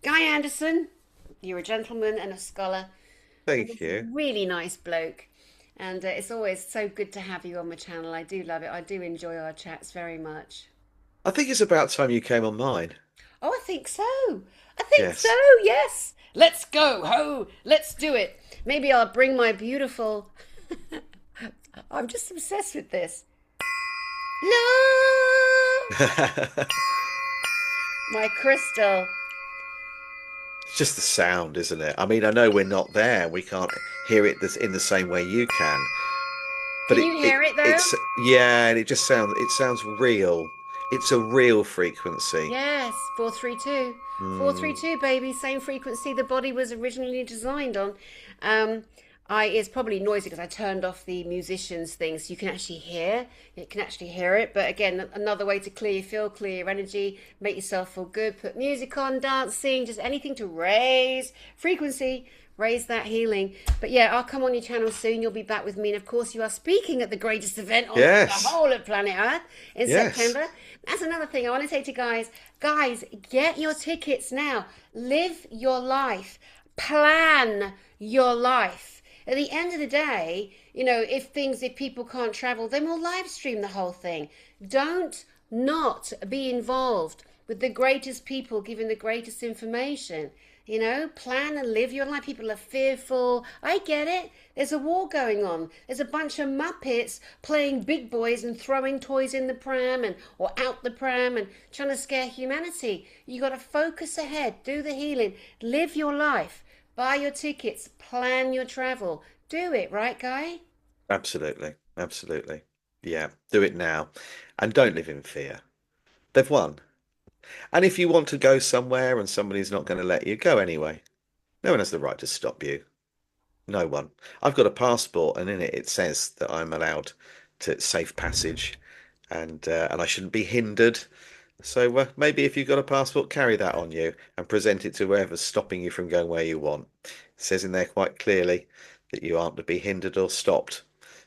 Guy Anderson, you're a gentleman and a scholar and a Thank you. really nice bloke. And it's always so good to have you on my channel. I do love it. I do enjoy our chats very much. I think it's about time you came on mine. Oh, I think so. I think so. Yes. Yes. Let's go. Ho. Let's do it. Maybe I'll bring my beautiful. I'm just obsessed with this. Love. It's My crystal. just the sound, isn't it? I mean, I know we're not there. We can't hear it in the same way you can. but Can you hear it though? it's yeah, and it sounds real. It's a real frequency. Yes, 432. Mm, 432, baby, same frequency the body was originally designed on. Um, it's probably noisy because I turned off the musicians thing so you can actually hear. You can actually hear it. But again, another way to clear your field, clear your energy, make yourself feel good, put music on, dancing, just anything to raise frequency, raise that healing. But yeah, I'll come on your channel soon. You'll be back with me. And of course, you are speaking at the greatest event on the yes, whole of planet Earth in yes, September. That's another thing I want to say to guys, get your tickets now. Live your life. Plan your life. At the end of the day, if people can't travel, then we'll live stream the whole thing. Don't not be involved with the greatest people giving the greatest information. Plan and live your life. People are fearful. I get it. There's a war going on. There's a bunch of Muppets playing big boys and throwing toys in the pram or out the pram and trying to scare humanity. You got to focus ahead, do the healing, live your life, buy your tickets, plan your travel. Do it, right, Guy? absolutely, absolutely. Yeah, do it now, and don't live in fear. They've won. And if you want to go somewhere and somebody's not going to let you, go anyway. No one has the right to stop you. No one. I've got a passport, and in it says that I'm allowed to safe passage, and I shouldn't be hindered. So maybe if you've got a passport, carry that on you and present it to whoever's stopping you from going where you want. It says in there quite clearly that you aren't to be hindered or stopped.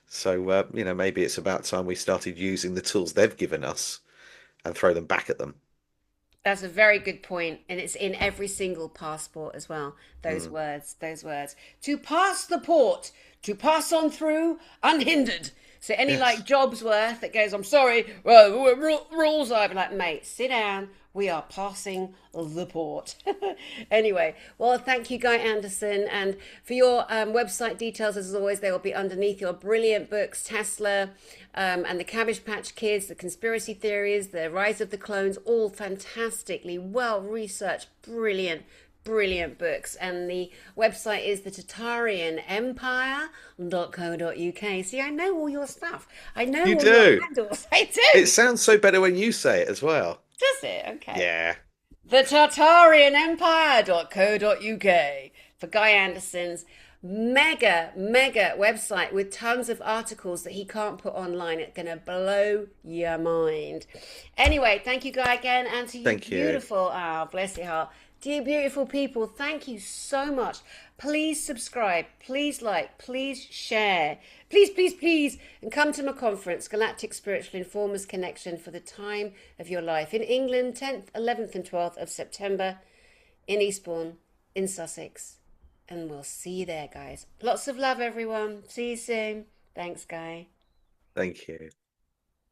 So maybe it's about time we started using the tools they've given us and throw them back at them. That's a very good point, and it's in every single passport as well. Those Mm, words, those words. To pass the port, to pass on through unhindered. So any like yes. job's worth that goes, I'm sorry, well, rules are, I'd be like, mate, sit down. We are passing the port. Anyway, well, thank you, Guy Anderson. And for your website details, as always, they will be underneath your brilliant books, Tesla and the Cabbage Patch Kids, the conspiracy theories, the rise of the clones, all fantastically well researched, brilliant books. And the website is the Tartarianempire.co.uk. See, I know all your stuff. I know You all your do. handles. I It do. sounds so better when you say it as well. Does it? Okay. Yeah. The Tartarianempire.co.uk for Guy Anderson's mega website with tons of articles that he can't put online. It's going to blow your mind. Anyway, thank you, Guy, again. And to you, Thank you. beautiful, bless your heart. Dear beautiful people, thank you so much. Please subscribe, please like, please share, please, and come to my conference, Galactic Spiritual Informers Connection, for the time of your life in England, 10th, 11th, and 12th of September in Eastbourne, in Sussex. And we'll see you there, guys. Lots of love, everyone. See you soon. Thanks, Guy. Thank you.